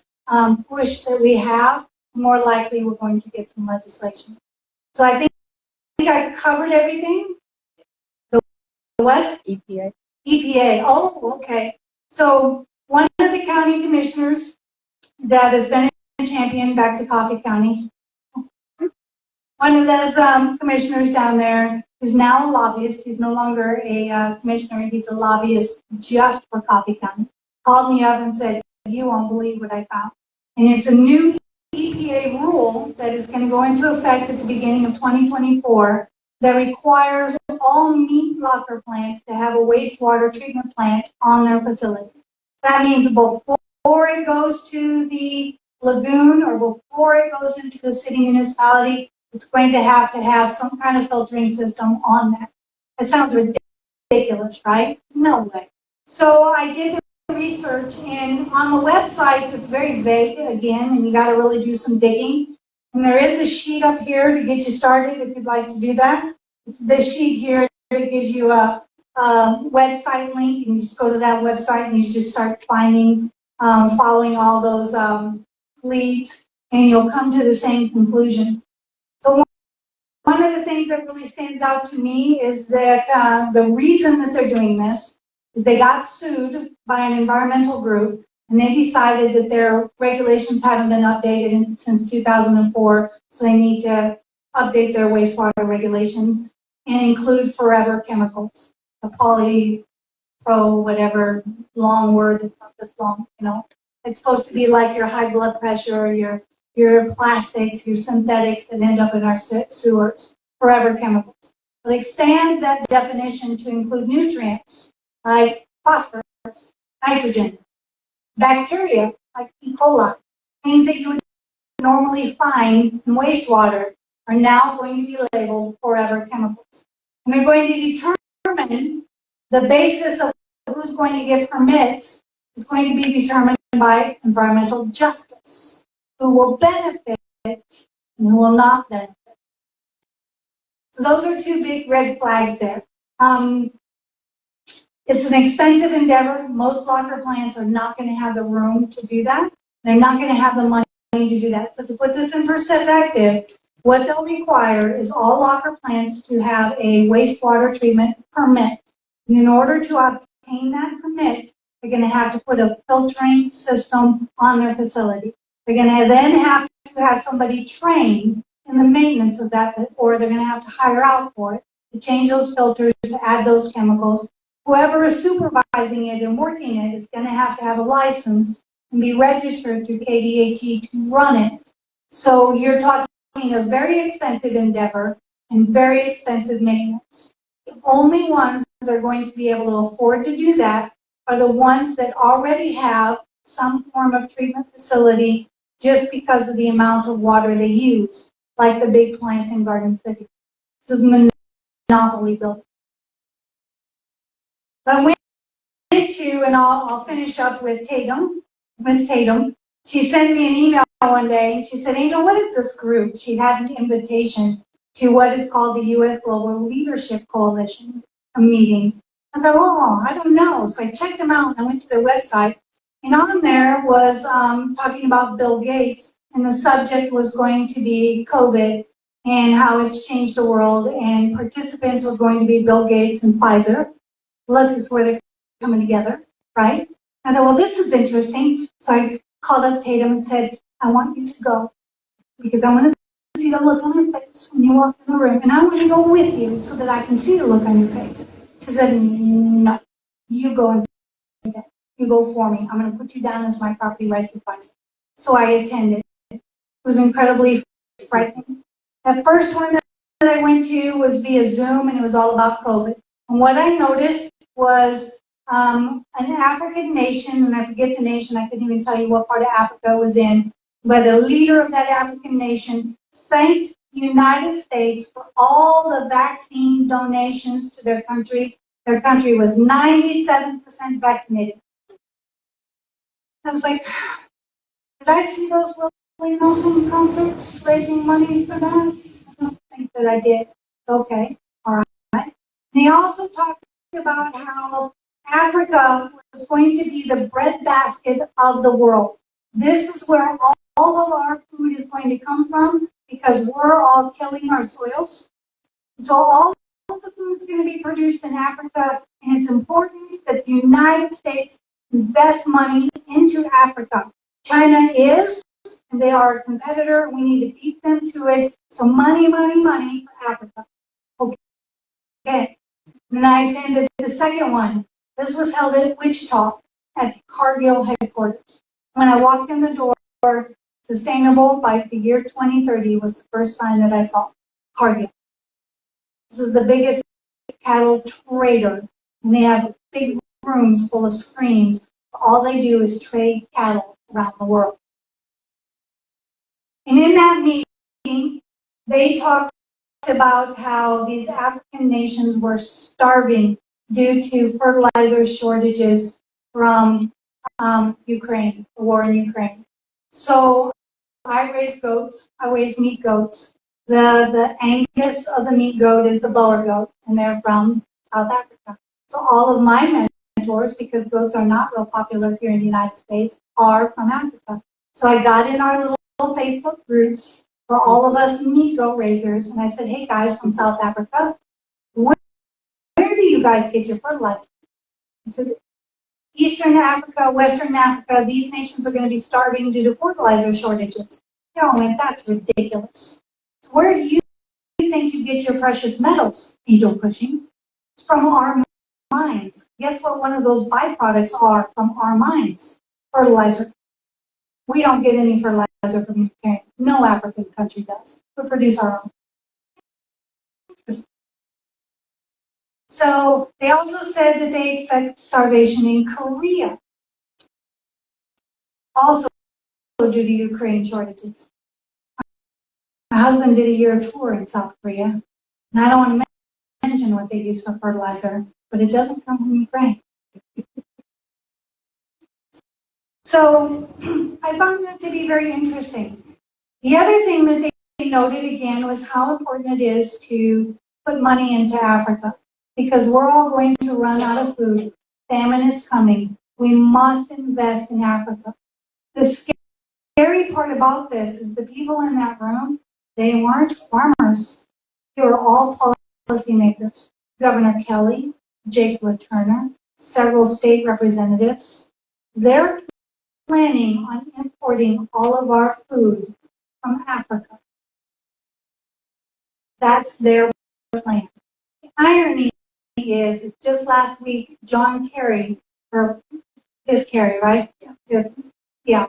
push that we have, the more likely we're going to get some legislation. So I think I covered everything. The what? EPA. EPA. Oh, okay. So one of the county commissioners that has been a champion back to Coffee County, one of those commissioners down there is now a lobbyist. He's no longer a commissioner. He's a lobbyist just for Coffee County. Called me up and said, "You won't believe what I found." And it's a new EPA rule that is going to go into effect at the beginning of 2024 that requires all meat locker plants to have a wastewater treatment plant on their facility. That means before it goes to the lagoon or before it goes into the city municipality, it's going to have some kind of filtering system on that. That sounds ridiculous, right? No way. So I did the research, and on the websites, it's very vague again, and you got to really do some digging. And there is a sheet up here to get you started if you'd like to do that. It's this sheet here that gives you a website link, and you just go to that website and you just start finding, following all those leads, and you'll come to the same conclusion. So one of the things that really stands out to me is that the reason that they're doing this is they got sued by an environmental group, and they decided that their regulations haven't been updated since 2004, so they need to update their wastewater regulations and include forever chemicals, the pro, whatever long word, it's not this long, you know. It's supposed to be like your high blood pressure, your plastics, your synthetics that end up in our sewers, forever chemicals. It expands that definition to include nutrients like phosphorus, nitrogen, bacteria like E. coli, things that you would normally find in wastewater are now going to be labeled forever chemicals. And they're going to determine the basis of who's going to get permits is going to be determined by environmental justice. Who will benefit and who will not benefit. So those are two big red flags there. It's an expensive endeavor. Most locker plants are not going to have the room to do that. They're not going to have the money to do that. So to put this in perspective, what they'll require is all locker plants to have a wastewater treatment permit. And in order to obtain that permit, they're going to have to put a filtering system on their facility. They're going to then have to have somebody trained in the maintenance of that, or they're going to have to hire out for it to change those filters, to add those chemicals. Whoever is supervising it and working it is going to have a license and be registered through KDHE to run it. So you're talking a very expensive endeavor and very expensive maintenance. The only ones that are going to be able to afford to do that are the ones that already have some form of treatment facility just because of the amount of water they use, like the big plant in Garden City. This is monopoly building. So I went to, and I'll finish up with Tatum, Miss Tatum. She sent me an email one day, and she said, Angel, what is this group? She had an invitation to what is called the U.S. Global Leadership Coalition, a meeting. I thought, oh, I don't know. So I checked them out, and I went to their website. And on there was talking about Bill Gates, and the subject was going to be COVID and how it's changed the world, and participants were going to be Bill Gates and Pfizer. Look, this is where they're coming together, right? I thought, well, this is interesting. So I called up Tatum and said, I want you to go because I want to see the look on your face when you walk in the room, and I want to go with you so that I can see the look on your face. She said, no, you go instead. You go for me. I'm going to put you down as my property rights advisor. So I attended. It was incredibly frightening. That first one that I went to was via Zoom, and it was all about COVID. And what I noticed was an African nation, and I forget the nation, I couldn't even tell you what part of Africa it was in, but a leader of that African nation thanked the United States for all the vaccine donations to their country. Their country was 97% vaccinated. I was like, did I see those Willie Nelson concerts raising money for that? I don't think that I did. Okay, all right. They also talked about how Africa was going to be the breadbasket of the world. This is where all of our food is going to come from because we're all killing our soils. So all of the food is going to be produced in Africa, and it's important that the United States invest money into Africa. China is, and they are a competitor. We need to beat them to it. So money, money, money for Africa. Okay. And I attended the second one. This was held in Wichita at the Cargill headquarters. When I walked in the door, sustainable by the year 2030 was the first sign that I saw. Cargill. This is the biggest cattle trader, and they have big rooms full of screens. All they do is trade cattle around the world. And in that meeting, they talked about how these African nations were starving due to fertilizer shortages from Ukraine, the war in Ukraine. So I raise goats. I raise meat goats. The Angus of the meat goat is the boer goat, and they're from South Africa. So all of my mentors, because goats are not real popular here in the United States, are from Africa. So I got in our little Facebook groups for all of us meat goat raisers, and I said, hey guys from South Africa, where do you guys get your fertilizer? I said, Eastern Africa, Western Africa, these nations are going to be starving due to fertilizer shortages. You know, man, that's ridiculous. So where do you think you get your precious metals, Angel Cushing? It's from our mines. mines. Guess what one of those byproducts are from our mines? Fertilizer. We don't get any fertilizer from Ukraine. No African country does. We produce our own. So they also said that they expect starvation in Korea, also due to Ukraine shortages. My husband did a year tour in South Korea, and I don't want to mention what they use for fertilizer, but it doesn't come from Ukraine. So I found that to be very interesting. The other thing that they noted again was how important it is to put money into Africa, because we're all going to run out of food. Famine is coming. We must invest in Africa. The scary part about this is the people in that room, they weren't farmers. They were all policymakers. Governor Kelly, Jake LaTurner, several state representatives. They're planning on importing all of our food from Africa. That's their plan. The irony is just last week, John Kerry, or his Kerry, right? Yeah.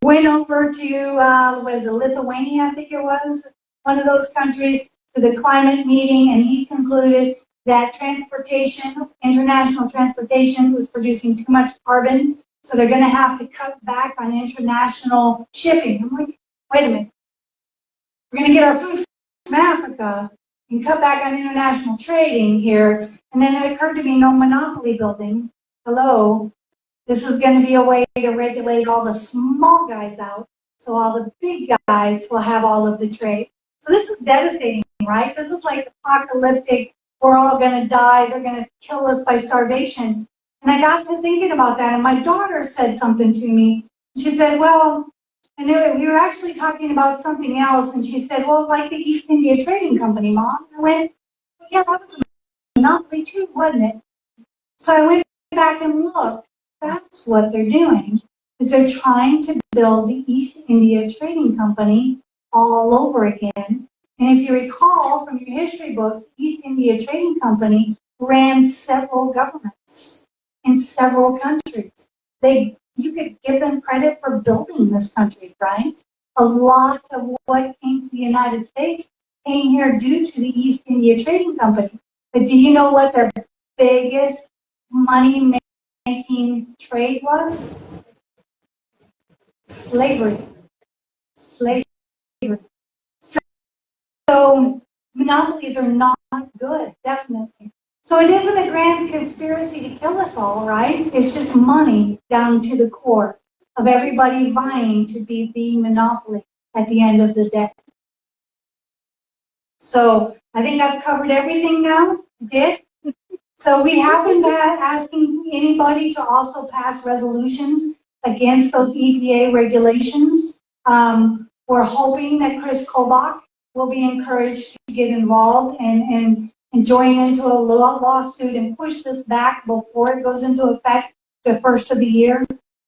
Went over to, Lithuania, I think it was, one of those countries, to the climate meeting, and he concluded that international transportation was producing too much carbon, so they're going to have to cut back on international shipping. I'm like, wait a minute. We're going to get our food from Africa and cut back on international trading here. And then it occurred to me, no monopoly building. Hello. This is going to be a way to regulate all the small guys out, so all the big guys will have all of the trade. So this is devastating, right? This is like apocalyptic. We're all going to die. They're going to kill us by starvation. And I got to thinking about that, and my daughter said something to me. She said, well, I knew we were actually talking about something else, and she said, well, like the East India Trading Company, Mom. I went, well, yeah, that was a monopoly too, wasn't it? So I went back and looked. That's what they're doing, is they're trying to build the East India Trading Company all over again. And if you recall from your history books, the East India Trading Company ran several governments in several countries. You could give them credit for building this country, right? A lot of what came to the United States came here due to the East India Trading Company. But do you know what their biggest money-making trade was? Slavery. Slavery. So monopolies are not good, definitely. So it isn't a grand conspiracy to kill us all, right? It's just money down to the core of everybody vying to be the monopoly at the end of the day. So I think I've covered everything now. Did? So we have been asking anybody to also pass resolutions against those EPA regulations. We're hoping that Chris Kobach will be encouraged to get involved and join into a lawsuit and push this back before it goes into effect the first of the year.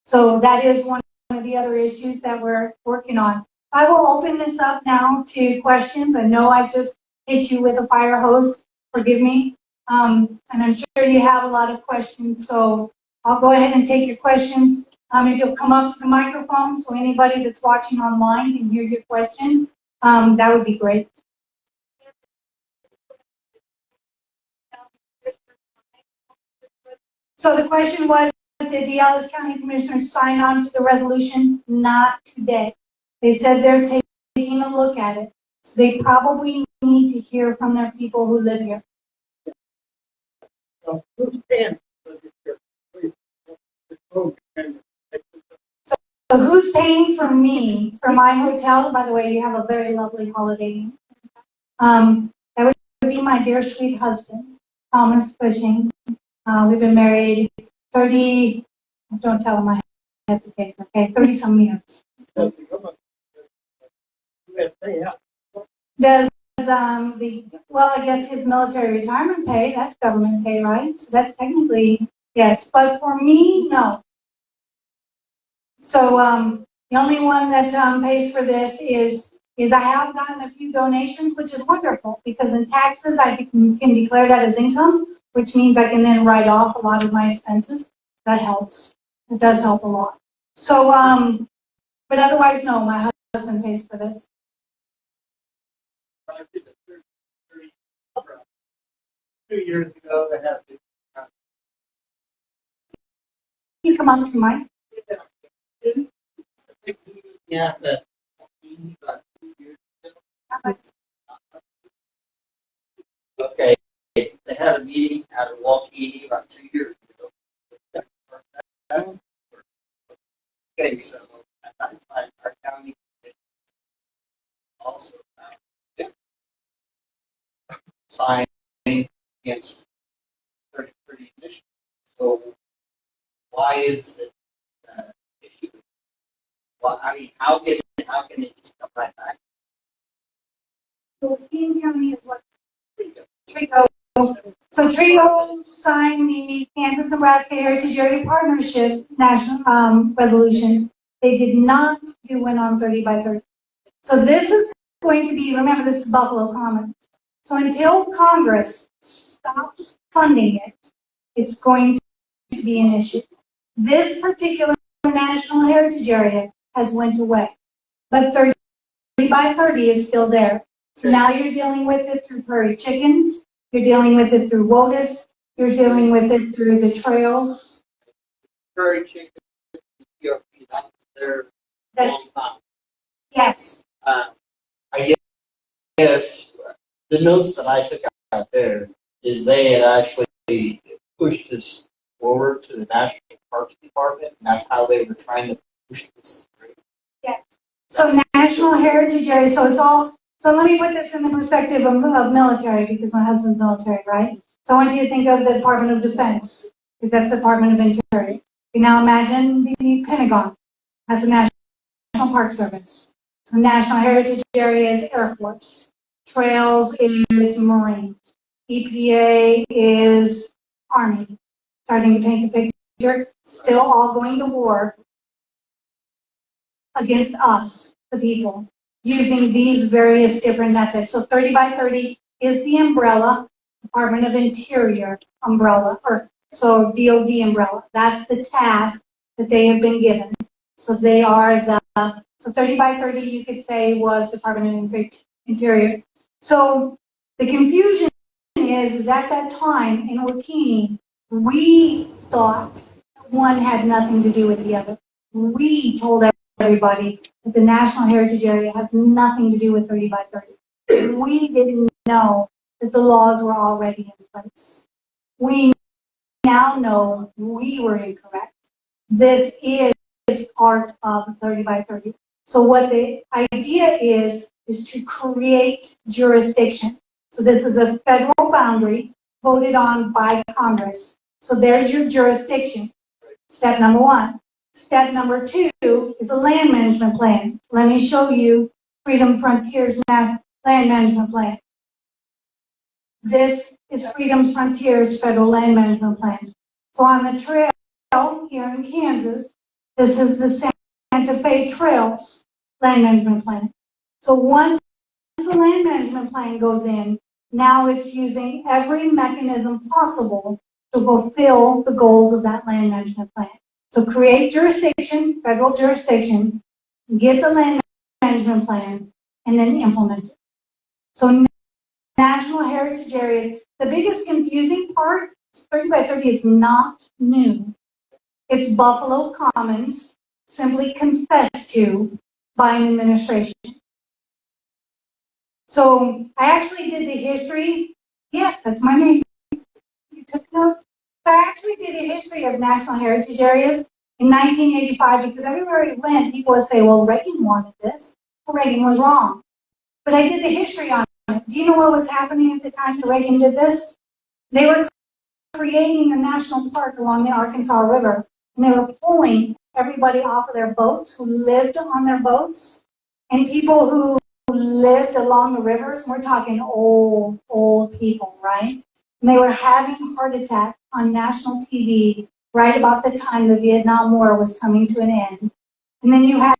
So that is one of the other issues that we're working on. I will open this up now to questions. I know I just hit you with a fire hose. Forgive me. And I'm sure you have a lot of questions, so I'll go ahead and take your questions. If you'll come up to the microphone so anybody that's watching online can hear your question, that would be great. So the question was, did the Ellis County Commissioners sign on to the resolution? Not today. They said they're taking a look at it. So they probably need to hear from their people who live here. So who's paying for me, for my hotel? By the way, you have a very lovely holiday. That would be my dear sweet husband, Thomas Cushing. We've been married 30, don't tell him I hesitate, okay, 30 some years. Does well, I guess his military retirement pay, that's government pay, right? So that's technically, yes, but for me, no. So the only one that pays for this is I have gotten a few donations, which is wonderful, because in taxes I can declare that as income. which means I can then write off a lot of my expenses. That helps. It does help a lot. So, but otherwise, no, my husband pays for this. 2 years ago, they had to. You come up to mine. Yeah, that. Okay, they had a meeting out of Waukegan about 2 years ago. Okay, so at that time, our county also signed against pretty initiative. So why is it issue? Well, I mean, how can it just come right back? So King County is what? Trico. So Trico signed the Kansas-Nebraska Heritage Area Partnership National Resolution. They did not do one on 30 by 30. So this is going to be, remember this is Buffalo Commons. So until Congress stops funding it, it's going to be an issue. This particular National Heritage Area has went away, but 30 by 30 is still there. So now you're dealing with it through prairie chickens, you're dealing with it through WOTUS, you're dealing with it through the trails. Prairie chicken, GOP, that was their That's, long time. yes. I guess the notes that I took out there is they had actually pushed this forward to the National Parks Department, and that's how they were trying to push this through. Yes. So National Heritage Area, so it's all, so let me put this in the perspective of military, because my husband's military, right? So I want you to think of the Department of Defense, because that's the Department of Interior. You now imagine the Pentagon has a National Park Service. So National Heritage Area is Air Force. Trails is Marines. EPA is Army. Starting to paint the picture, still all going to war against us, the people, using these various different methods. So 30 by 30 is the umbrella, Department of Interior umbrella, or so DOD umbrella. That's the task that they have been given. So they are so 30 by 30 you could say was Department of Interior. So the confusion is at that time in Waukegan, we thought one had nothing to do with the other. We told everybody that the National Heritage Area has nothing to do with 30 by 30. We didn't know that the laws were already in place. We now know we were incorrect. This is part of 30 by 30. So what the idea is to create jurisdiction. So this is a federal boundary voted on by Congress. So there's your jurisdiction. Step number one. Step number two is a land management plan. Let me show you Freedom Frontiers Land Management Plan. This is Freedom Frontiers Federal Land Management Plan. So on the trail here in Kansas, this is the Santa Fe Trails Land Management Plan. So once the land management plan goes in, now it's using every mechanism possible to fulfill the goals of that land management plan. So create jurisdiction, federal jurisdiction, get the land management plan, and then implement it. So National Heritage Areas, the biggest confusing part is 30 by 30 is not new. It's Buffalo Commons simply confessed to by an administration. So I actually did the history. Yes, that's my name. You took notes? So I actually did a history of National Heritage Areas in 1985 because everywhere we went, people would say, well, Reagan wanted this. Well, Reagan was wrong. But I did the history on it. Do you know what was happening at the time that Reagan did this? They were creating a national park along the Arkansas River, and they were pulling everybody off of their boats who lived on their boats, and people who lived along the rivers, we're talking old people, right? And they were having heart attacks on national TV right about the time the Vietnam War was coming to an end. And then you had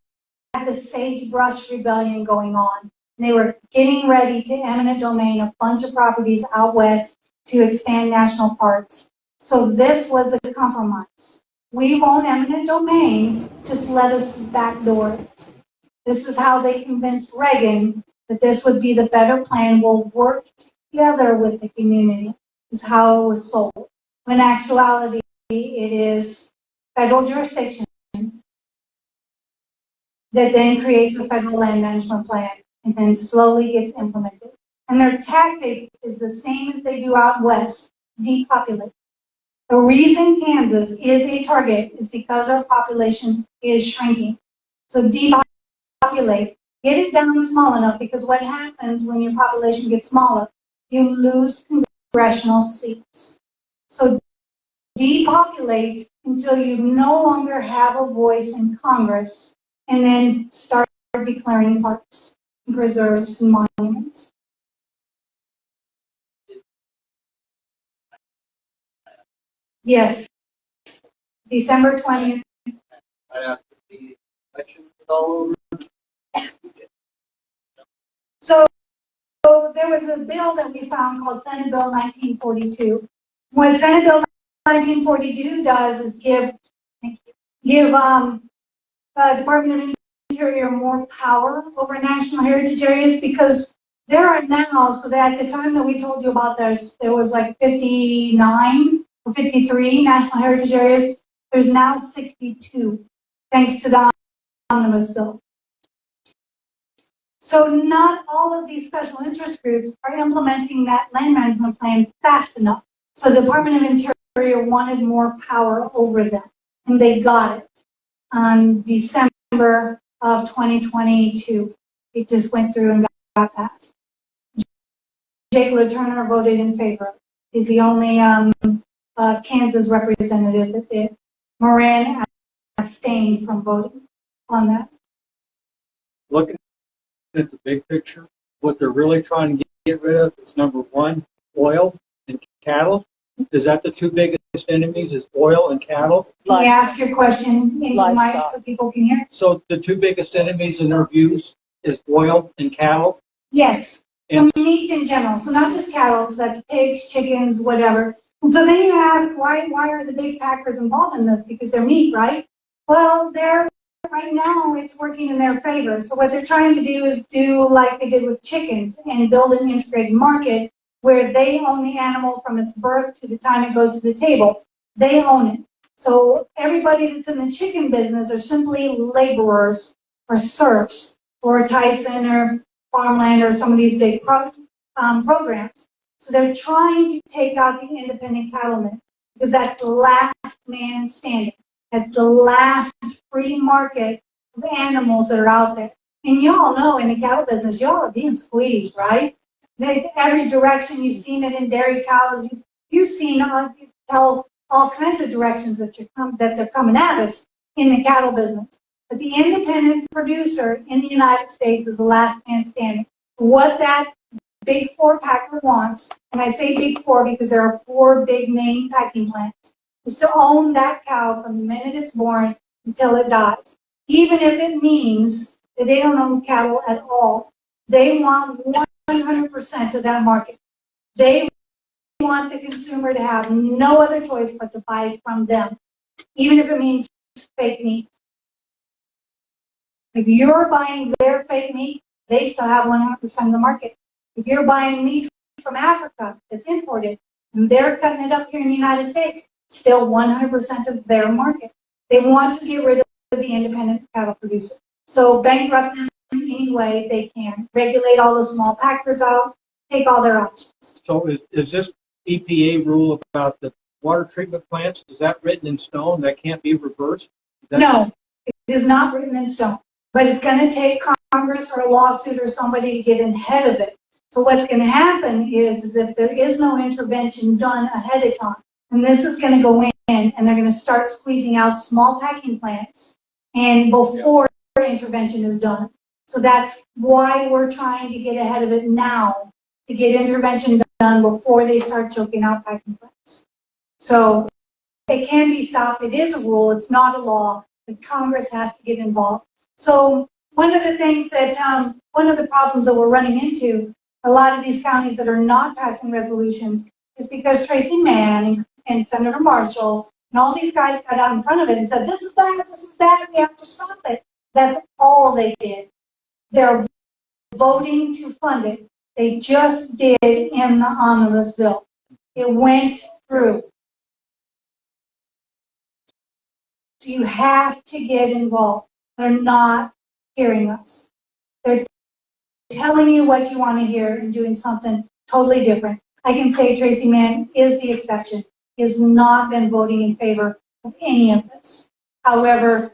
the Sagebrush Rebellion going on. And they were getting ready to eminent domain a bunch of properties out west to expand national parks. So this was the compromise. We won't eminent domain, just let us backdoor it. This is how they convinced Reagan that this would be the better plan. We'll work together with the community, is how it was sold. When in actuality, it is federal jurisdiction that then creates a federal land management plan and then slowly gets implemented. And their tactic is the same as they do out west, depopulate. The reason Kansas is a target is because our population is shrinking. So depopulate, get it down small enough, because what happens when your population gets smaller, you lose congressional seats. So depopulate until you no longer have a voice in Congress, and then start declaring parks, preserves, and monuments. Yes, December 20th. Right after the election was all over. So there was a bill that we found called Senate Bill 1942. What Senate Bill 1942 does is give Department of Interior more power over national heritage areas, because there are now, so that at the time that we told you about this, there was like 59 or 53 national heritage areas. There's now 62, thanks to the omnibus bill. So not all of these special interest groups are implementing that land management plan fast enough. So the Department of Interior wanted more power over them, and they got it on December of 2022. It just went through and got passed. Jake LaTurner voted in favor. He's the only Kansas representative that did. Moran abstained from voting on that. Looking at the big picture, what they're really trying to get rid of is, number one, oil and cattle. Is that the two biggest enemies, is oil and cattle? Can you ask your question into the mic so people can hear? So the two biggest enemies in their views is oil and cattle? Yes. And So meat in general. So not just cattle, so that's pigs, chickens, whatever. And so then you ask, why are the big packers involved in this? Because they're meat, right? Well, right now it's working in their favor. So what they're trying to do is do like they did with chickens and build an integrated market where they own the animal from its birth to the time it goes to the table. They own it. So everybody that's in the chicken business are simply laborers or serfs for Tyson or Farmland or some of these big programs. So they're trying to take out the independent cattlemen, because that's the last man standing. That's the last free market of animals that are out there. And you all know in the cattle business, y'all are being squeezed, right? Every direction, you've seen it in dairy cows. You've seen all kinds of directions that they're coming at us in the cattle business. But the independent producer in the United States is the last man standing. What that big four packer wants, and I say big four because there are four big main packing plants, is to own that cow from the minute it's born until it dies. Even if it means that they don't own cattle at all, they want 100% of that market. They want the consumer to have no other choice but to buy from them, even if it means fake meat. If you're buying their fake meat, they still have 100% of the market. If you're buying meat from Africa that's imported, and they're cutting it up here in the United States, still 100% of their market. They want to get rid of the independent cattle producer. So bankrupt them any way they can. Regulate all the small packers out, take all their options. so is this EPA rule about the water treatment plants, is that written in stone? That can't be reversed? No, it is not written in stone. But it's going to take Congress or a lawsuit or somebody to get ahead of it. So what's going to happen is if there is no intervention done ahead of time, and this is going to go in, and they're going to start squeezing out small packing plants, and before intervention is done. So that's why we're trying to get ahead of it now, to get intervention done before they start choking out packing plants. So it can be stopped. It is a rule. It's not a law. But Congress has to get involved. So one of the things that, one of the problems that we're running into, a lot of these counties that are not passing resolutions is because Tracy Mann and Senator Marshall and all these guys got out in front of it and said, this is bad, we have to stop it. That's all they did. They're voting to fund it. They just did in the omnibus bill. It went through. So you have to get involved. They're not hearing us. They're telling you what you want to hear and doing something totally different. I can say Tracy Mann is the exception. He has not been voting in favor of any of this. However,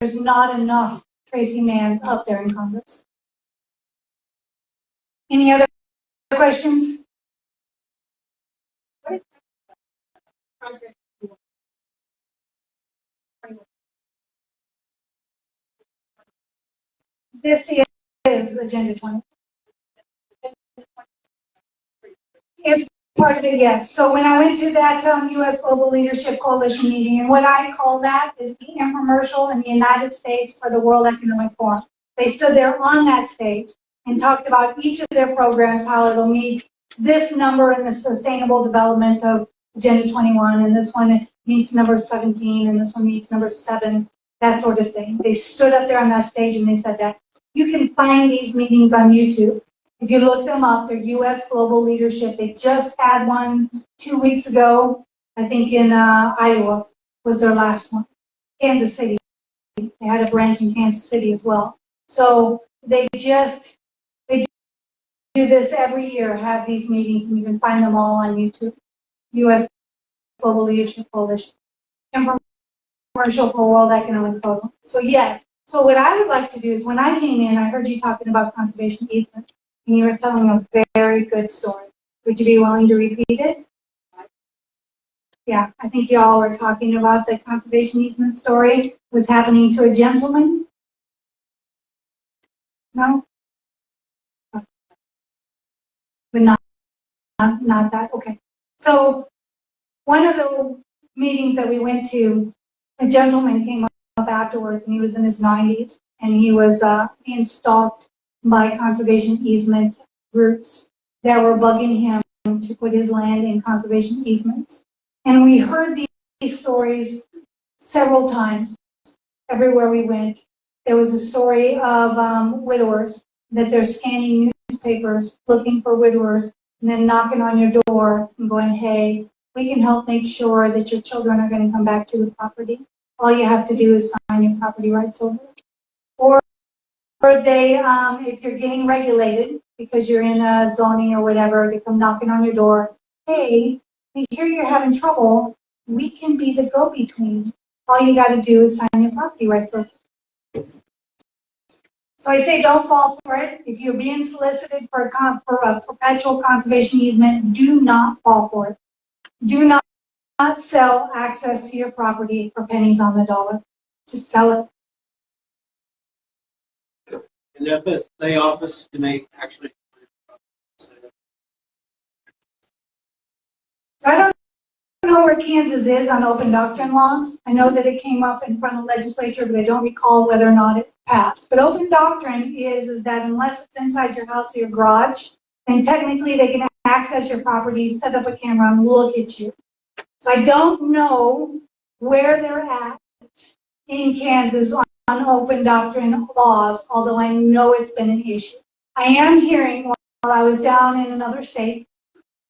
there's not enough Tracy Manns up there in Congress. Any other questions? This is Agenda 20. Is part of it, yes. So when I went to that U.S. Global Leadership Coalition meeting, and what I call that is the infomercial in the United States for the World Economic Forum. They stood there on that stage and talked about each of their programs, how it'll meet this number in the sustainable development of Agenda 21, and this one meets number 17, and this one meets number 7, that sort of thing. They stood up there on that stage and they said that. You can find these meetings on YouTube. If you look them up, they're U.S. Global Leadership. They just had one 2 weeks ago, I think in Iowa was their last one. Kansas City. They had a branch in Kansas City as well. So they do this every year, have these meetings, and you can find them all on YouTube. U.S. Global Leadership Coalition. Infomercial for World Economic Forum. So yes. So what I would like to do is when I came in, I heard you talking about conservation easements. And you were telling a very good story. Would you be willing to repeat it? Yeah, I think y'all were talking about the conservation easement story was happening to a gentleman. No? But not that. Okay. So one of the meetings that we went to, a gentleman came up afterwards, and he was in his 90s, and he was being stalked by conservation easement groups that were bugging him to put his land in conservation easements. And we heard these stories several times everywhere we went. There was a story of widowers, that they're scanning newspapers looking for widowers and then knocking on your door and going, hey, we can help make sure that your children are going to come back to the property. All you have to do is sign your property rights over. Or they, if you're getting regulated because you're in a zoning or whatever, they come knocking on your door. Hey, we hear you're having trouble. We can be the go-between. All you got to do is sign your property rights over. So I say don't fall for it. If you're being solicited for a perpetual conservation easement, do not fall for it. Do not sell access to your property for pennies on the dollar. Just sell it. In the FSA office, can they actually? So I don't know where Kansas is on open doctrine laws. I know that it came up in front of the legislature, but I don't recall whether or not it passed. But open doctrine is that unless it's inside your house or your garage, then technically they can access your property, set up a camera, and look at you. So I don't know where they're at in Kansas on open doctrine laws, although I know it's been an issue. I am hearing, while I was down in another state,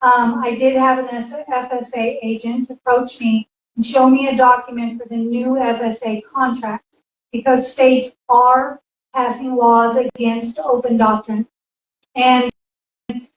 I did have an FSA agent approach me and show me a document for the new FSA contracts, because states are passing laws against open doctrine. And in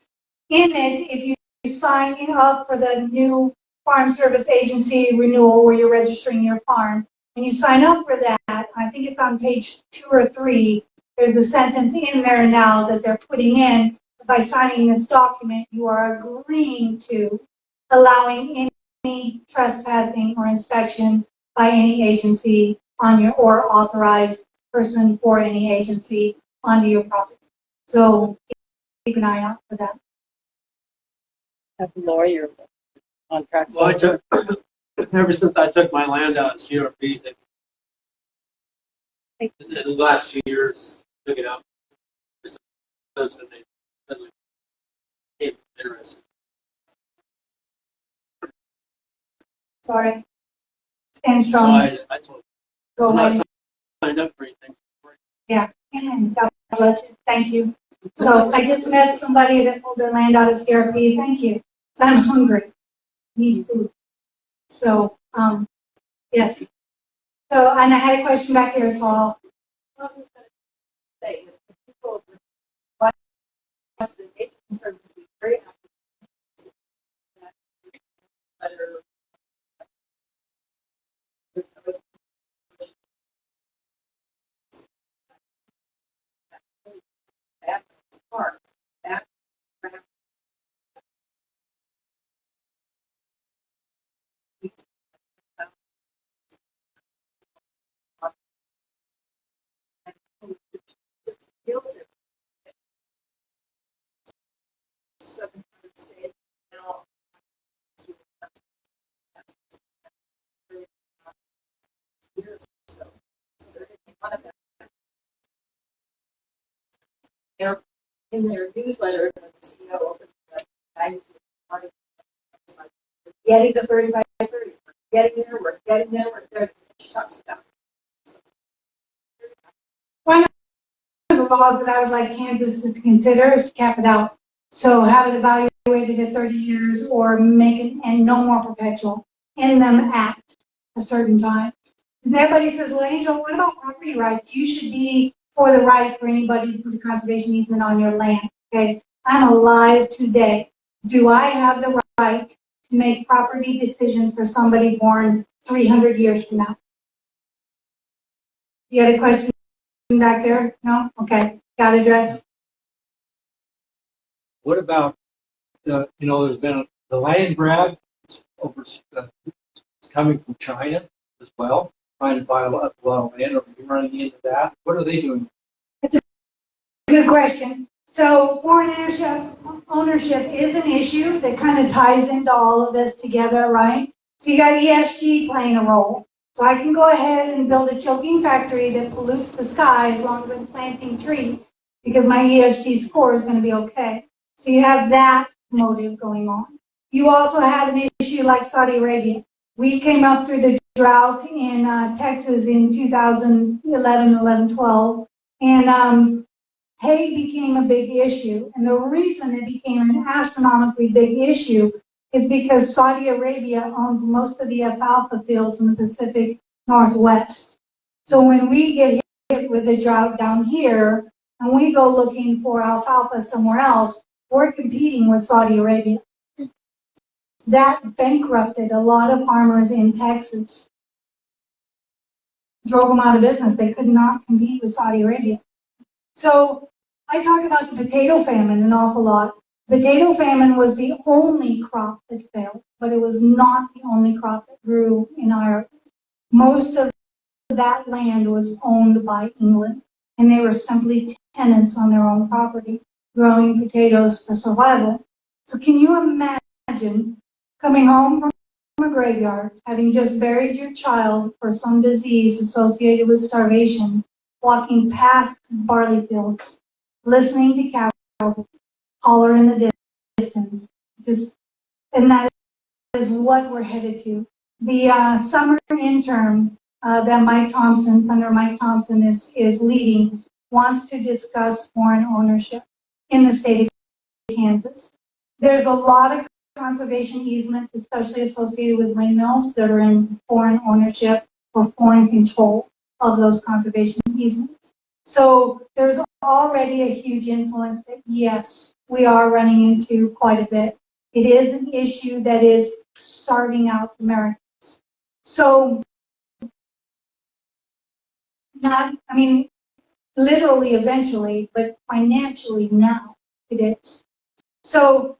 it, if you sign up for the new Farm Service Agency renewal where you're registering your farm, when you sign up for that, I think it's on page 2 or 3, there's a sentence in there now that they're putting in. By signing this document, you are agreeing to allowing any trespassing or inspection by any agency on your, or authorized person for any agency onto your property. So keep an eye out for that. Have a lawyer contracts. Well, I took, ever since I took my land out of CRP, in the last 2 years, took it out. Since then, they suddenly became interested. Sorry. Stand So strong. I told Go I'm not ahead. signed up for anything. Yeah. Amen. God bless you. Thank you. So I just met somebody that pulled their land out of CRP. Thank you. So I'm hungry. Need food. So, yes. So, and I had a question back here, so I'm just going to say, if people watch the Nature Conservancy, very active, that letter, was that part, that skills it. 700 states now to years or so. So they're making fun of that. They're in their newsletter when the CEO opens the magazine, it's like, we're getting the 30 by 30. We're getting there, we're getting there, we're there. She talks about it. So, one of the laws that I would like Kansas to consider is to cap it out. So have it evaluated at 30 years or make it and no more perpetual in them at a certain time. Because everybody says, well, Angel, what about property rights? You should be for the right for anybody to put a conservation easement on your land. Okay, I'm alive today. Do I have the right to make property decisions for somebody born 300 years from now? You had a question back there? No? Okay, got it addressed. What about, there's been the land grab over, it's coming from China as well, trying to buy a lot of land. Are you running into that? What are they doing? Good question. So foreign ownership is an issue that kind of ties into all of this together, right? So you got ESG playing a role. So I can go ahead and build a choking factory that pollutes the sky as long as I'm planting trees because my ESG score is going to be okay. So you have that motive going on. You also have an issue like Saudi Arabia. We came up through the drought in Texas in 2011, 11, 12, and hay became a big issue. And the reason it became an astronomically big issue is because Saudi Arabia owns most of the alfalfa fields in the Pacific Northwest. So when we get hit with a drought down here and we go looking for alfalfa somewhere else, we're competing with Saudi Arabia. That bankrupted a lot of farmers in Texas, drove them out of business. They could not compete with Saudi Arabia. So I talk about the potato famine an awful lot. Potato famine was the only crop that failed, but it was not the only crop that grew in Ireland. Most of that land was owned by England, and they were simply tenants on their own property, growing potatoes for survival. So can you imagine coming home from a graveyard, having just buried your child for some disease associated with starvation, walking past barley fields, listening to cattle holler in the distance, and that is what we're headed to. The summer intern that Senator Mike Thompson is leading, wants to discuss foreign ownership in the state of Kansas. There's a lot of conservation easements, especially associated with windmills, that are in foreign ownership or foreign control of those conservation easements. So there's already a huge influence that, yes, we are running into quite a bit. It is an issue that is starving out Americans. So, literally eventually, but financially now it is. So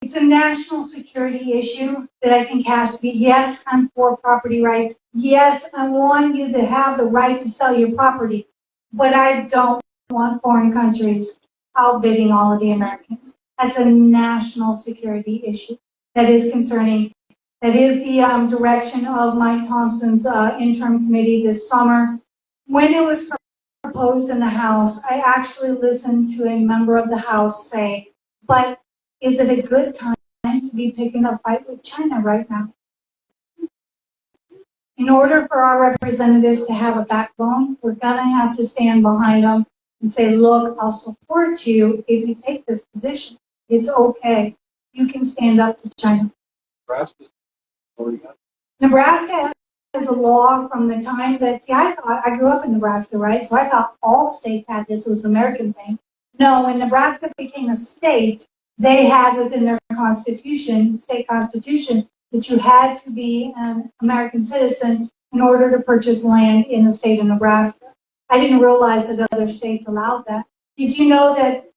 it's a national security issue that I think has to be, yes, I'm for property rights. Yes, I want you to have the right to sell your property, but I don't want foreign countries outbidding all of the Americans. That's a national security issue that is concerning. That is the direction of Mike Thompson's interim committee this summer. When it was proposed in the House, I actually listened to a member of the House say, but is it a good time time to be picking a fight with China right now. In order for our representatives to have a backbone, we're going to have to stand behind them and say, look, I'll support you if you take this position. It's okay. You can stand up to China. Nebraska has a law from the time that, see, I grew up in Nebraska, right? So I thought all states had this. It was an American thing. No, when Nebraska became a state, they had within their constitution, state constitution, that you had to be an American citizen in order to purchase land in the state of Nebraska. I didn't realize that other states allowed that. Did you know that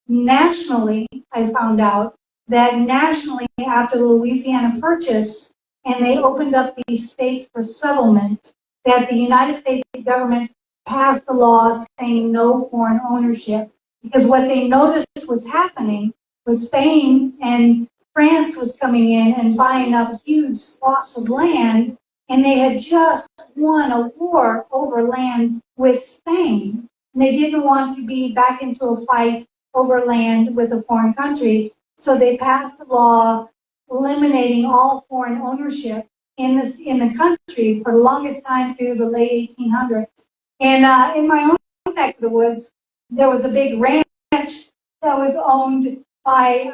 nationally, I found out that nationally, after the Louisiana Purchase, and they opened up these states for settlement, that the United States government passed the law saying no foreign ownership. Because what they noticed was happening was Spain and France was coming in and buying up huge swaths of land, and they had just won a war over land with Spain. And they didn't want to be back into a fight over land with a foreign country, so they passed a law eliminating all foreign ownership in the country for the longest time through the late 1800s. And in my own neck of the woods, there was a big ranch that was owned by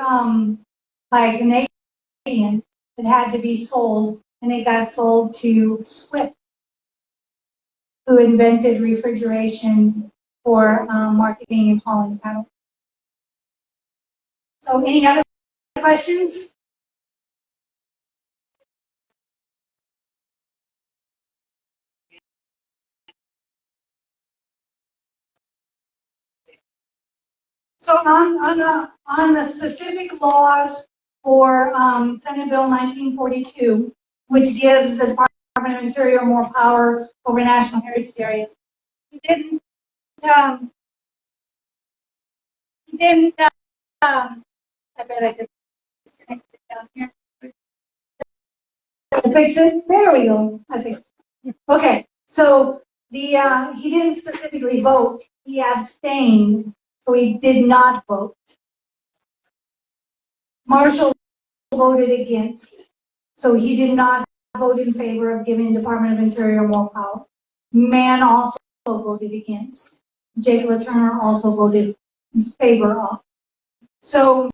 a Canadian that had to be sold, and it got sold to Swift, who invented refrigeration for marketing and hauling cattle. So, any other questions? So on the specific laws for Senate Bill 1942, which gives the Department of Interior more power over national heritage areas, he didn't I bet I could connect it down here. Fix it. There we go. I fixed it. Okay. So he didn't specifically vote. He abstained, so he did not vote. Marshall voted against, so he did not vote in favor of giving Department of Interior more power. Mann also voted against. Jake LaTurner also voted in favor of. So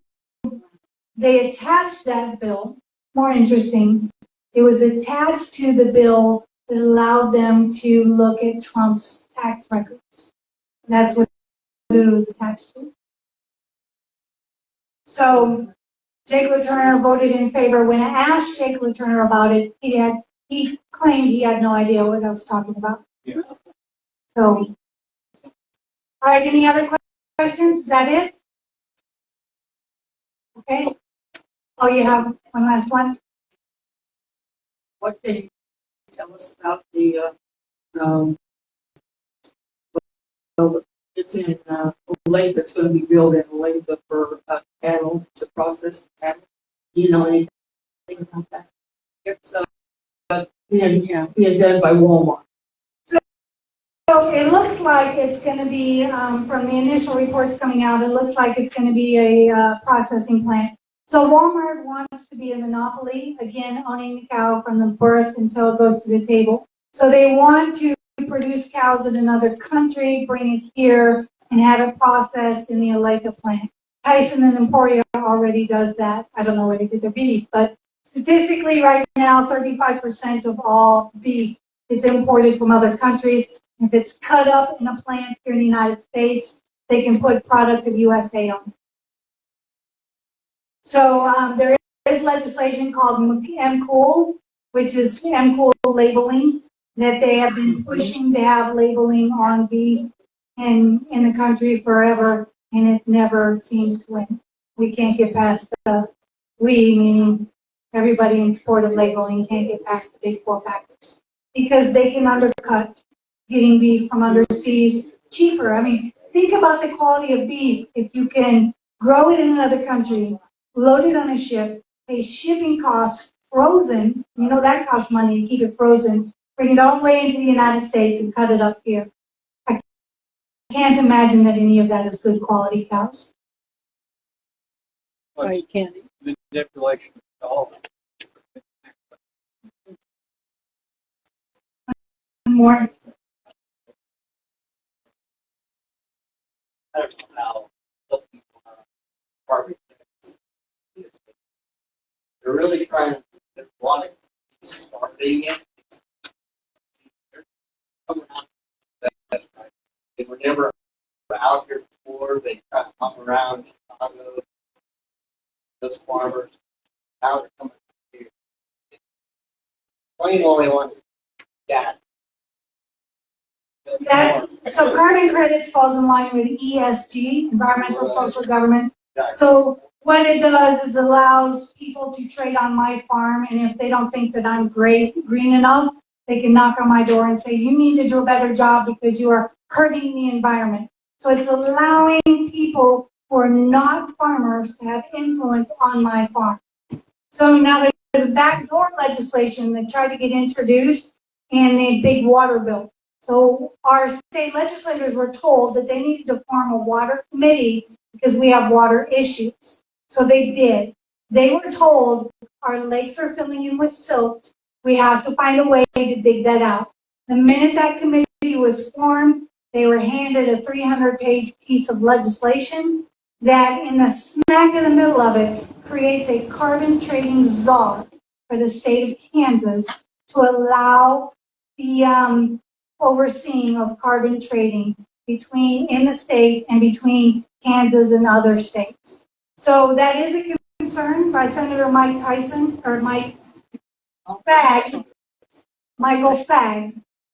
they attached that bill. More interesting, it was attached to the bill that allowed them to look at Trump's tax records. That's what it was attached to. So Jake LaTurner voted in favor. When I asked Jake LaTurner about it, he claimed he had no idea what I was talking about. Yeah. So, all right, any other questions? Is that it? Okay. Oh, you have one last one? What can you tell us about the, well, it's in Olathe, it's going to be built in Olathe for cattle, to process cattle. Do you know anything about that? It's being done by Walmart. So it looks like it's going to be, from the initial reports coming out, it looks like it's going to be a processing plant. So Walmart wants to be a monopoly, again, owning the cow from the birth until it goes to the table. So they want to produce cows in another country, bring it here, and have it processed in the Olathe plant. Tyson and Emporia already does that. I don't know where they get their beef, but statistically right now, 35% of all beef is imported from other countries. If it's cut up in a plant here in the United States, they can put product of USA on it. So there is legislation called MCOOL, which is MCOOL labeling, that they have been pushing to have labeling on beef in the country forever, and it never seems to win. We can't get past meaning everybody in support of labeling, can't get past the big four packers because they can undercut getting beef from underseas cheaper. I mean, think about the quality of beef if you can grow it in another country, load it on a ship, pay shipping costs, frozen, you know that costs money to keep it frozen, bring it all the way into the United States and cut it up here. I can't imagine that any of that is good quality cows. Right, candy. manipulation of all of it. More. I don't know how some people are apartment tenants. They're really trying, they're wanting starting it. They're coming out. That's right. They were never out here before. They kind of hung around Chicago, those farmers. Now they're coming out here. Plain only one dad. So carbon credits falls in line with ESG, environmental social government. So what it does is allows people to trade on my farm, and if they don't think that I'm green enough, they can knock on my door and say, you need to do a better job because you are hurting the environment. So it's allowing people who are not farmers to have influence on my farm. So now there's a backdoor legislation that tried to get introduced in a big water bill. So our state legislators were told that they needed to form a water committee because we have water issues. So they did. They were told our lakes are filling in with silt. We have to find a way to dig that out. The minute that committee was formed, they were handed a 300-page piece of legislation that in the smack in the middle of it creates a carbon trading czar for the state of Kansas to allow the overseeing of carbon trading in the state and between Kansas and other states. So that is a concern by Senator Mike Tyson, or Michael Fagg.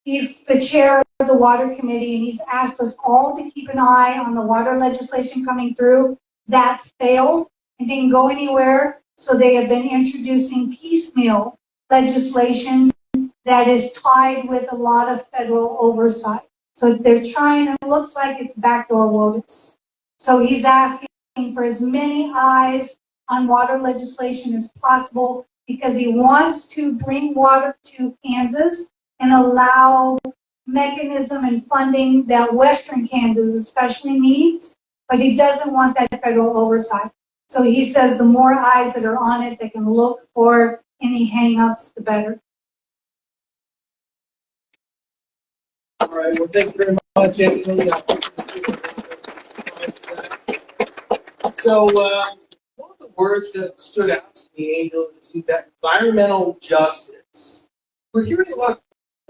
He's the chair of the Water Committee, and he's asked us all to keep an eye on the water legislation coming through. That failed and didn't go anywhere, so they have been introducing piecemeal legislation that is tied with a lot of federal oversight. So they're trying, it looks like it's backdoor WOTUS. So he's asking for as many eyes on water legislation as possible because he wants to bring water to Kansas and allow mechanism and funding that Western Kansas especially needs, but he doesn't want that federal oversight. So he says the more eyes that are on it that can look for any hang-ups, the better. All right, well, thank you very much, Anthony. So, one of the words that stood out to me, Angel, is that environmental justice. We're hearing a lot of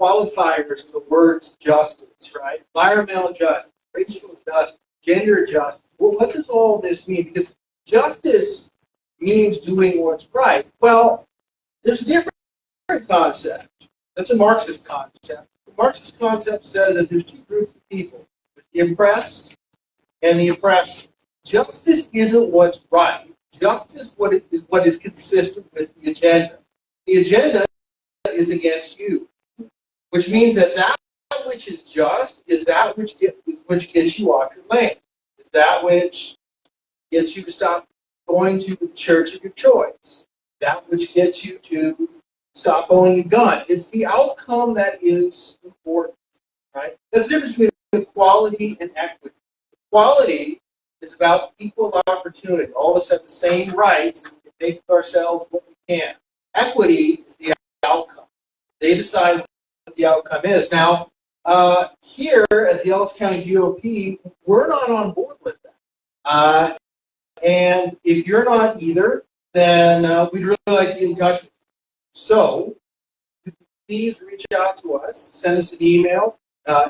qualifiers for the words justice, right? Environmental justice, racial justice, gender justice. Well, what does all this mean? Because justice means doing what's right. Well, there's a different concept. That's a Marxist concept. The Marxist concept says that there's two groups of people, the oppressed and the oppressed. Justice isn't what's right. Justice is what is consistent with the agenda. The agenda is against you, which means that which is just is that which gets you off your lane. Is that which gets you to stop going to the church of your choice. That which gets you to stop owning a gun. It's the outcome that is important, right? That's the difference between equality and equity. Equality is about equal opportunity. All of us have the same rights. We can make of ourselves what we can. Equity is the outcome. They decide what the outcome is. Now, here at the Ellis County GOP, we're not on board with that. And if you're not either, then we'd really like to get in touch with you. So, please reach out to us. Send us an email.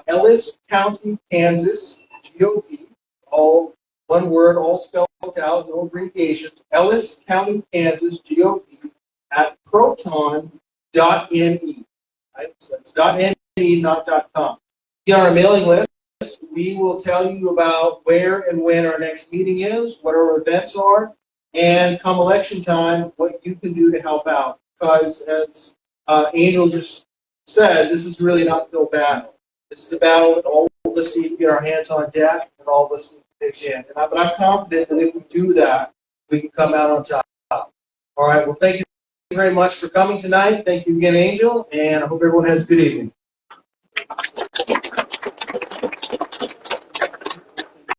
Ellis County, Kansas, GOP, all one word, all spelled out, no abbreviations. Ellis County, Kansas, GOP at proton.me. Right? So it's .me, not .com. Get on our mailing list. We will tell you about where and when our next meeting is, what our events are, and come election time, what you can do to help out. Because as Angel just said, this is really an uphill battle. This is a battle that all of us need to get our hands on deck, and all of us need to pitch in. But I'm confident that if we do that, we can come out on top. All right, well, thank you very much for coming tonight. Thank you again, Angel, and I hope everyone has a good evening.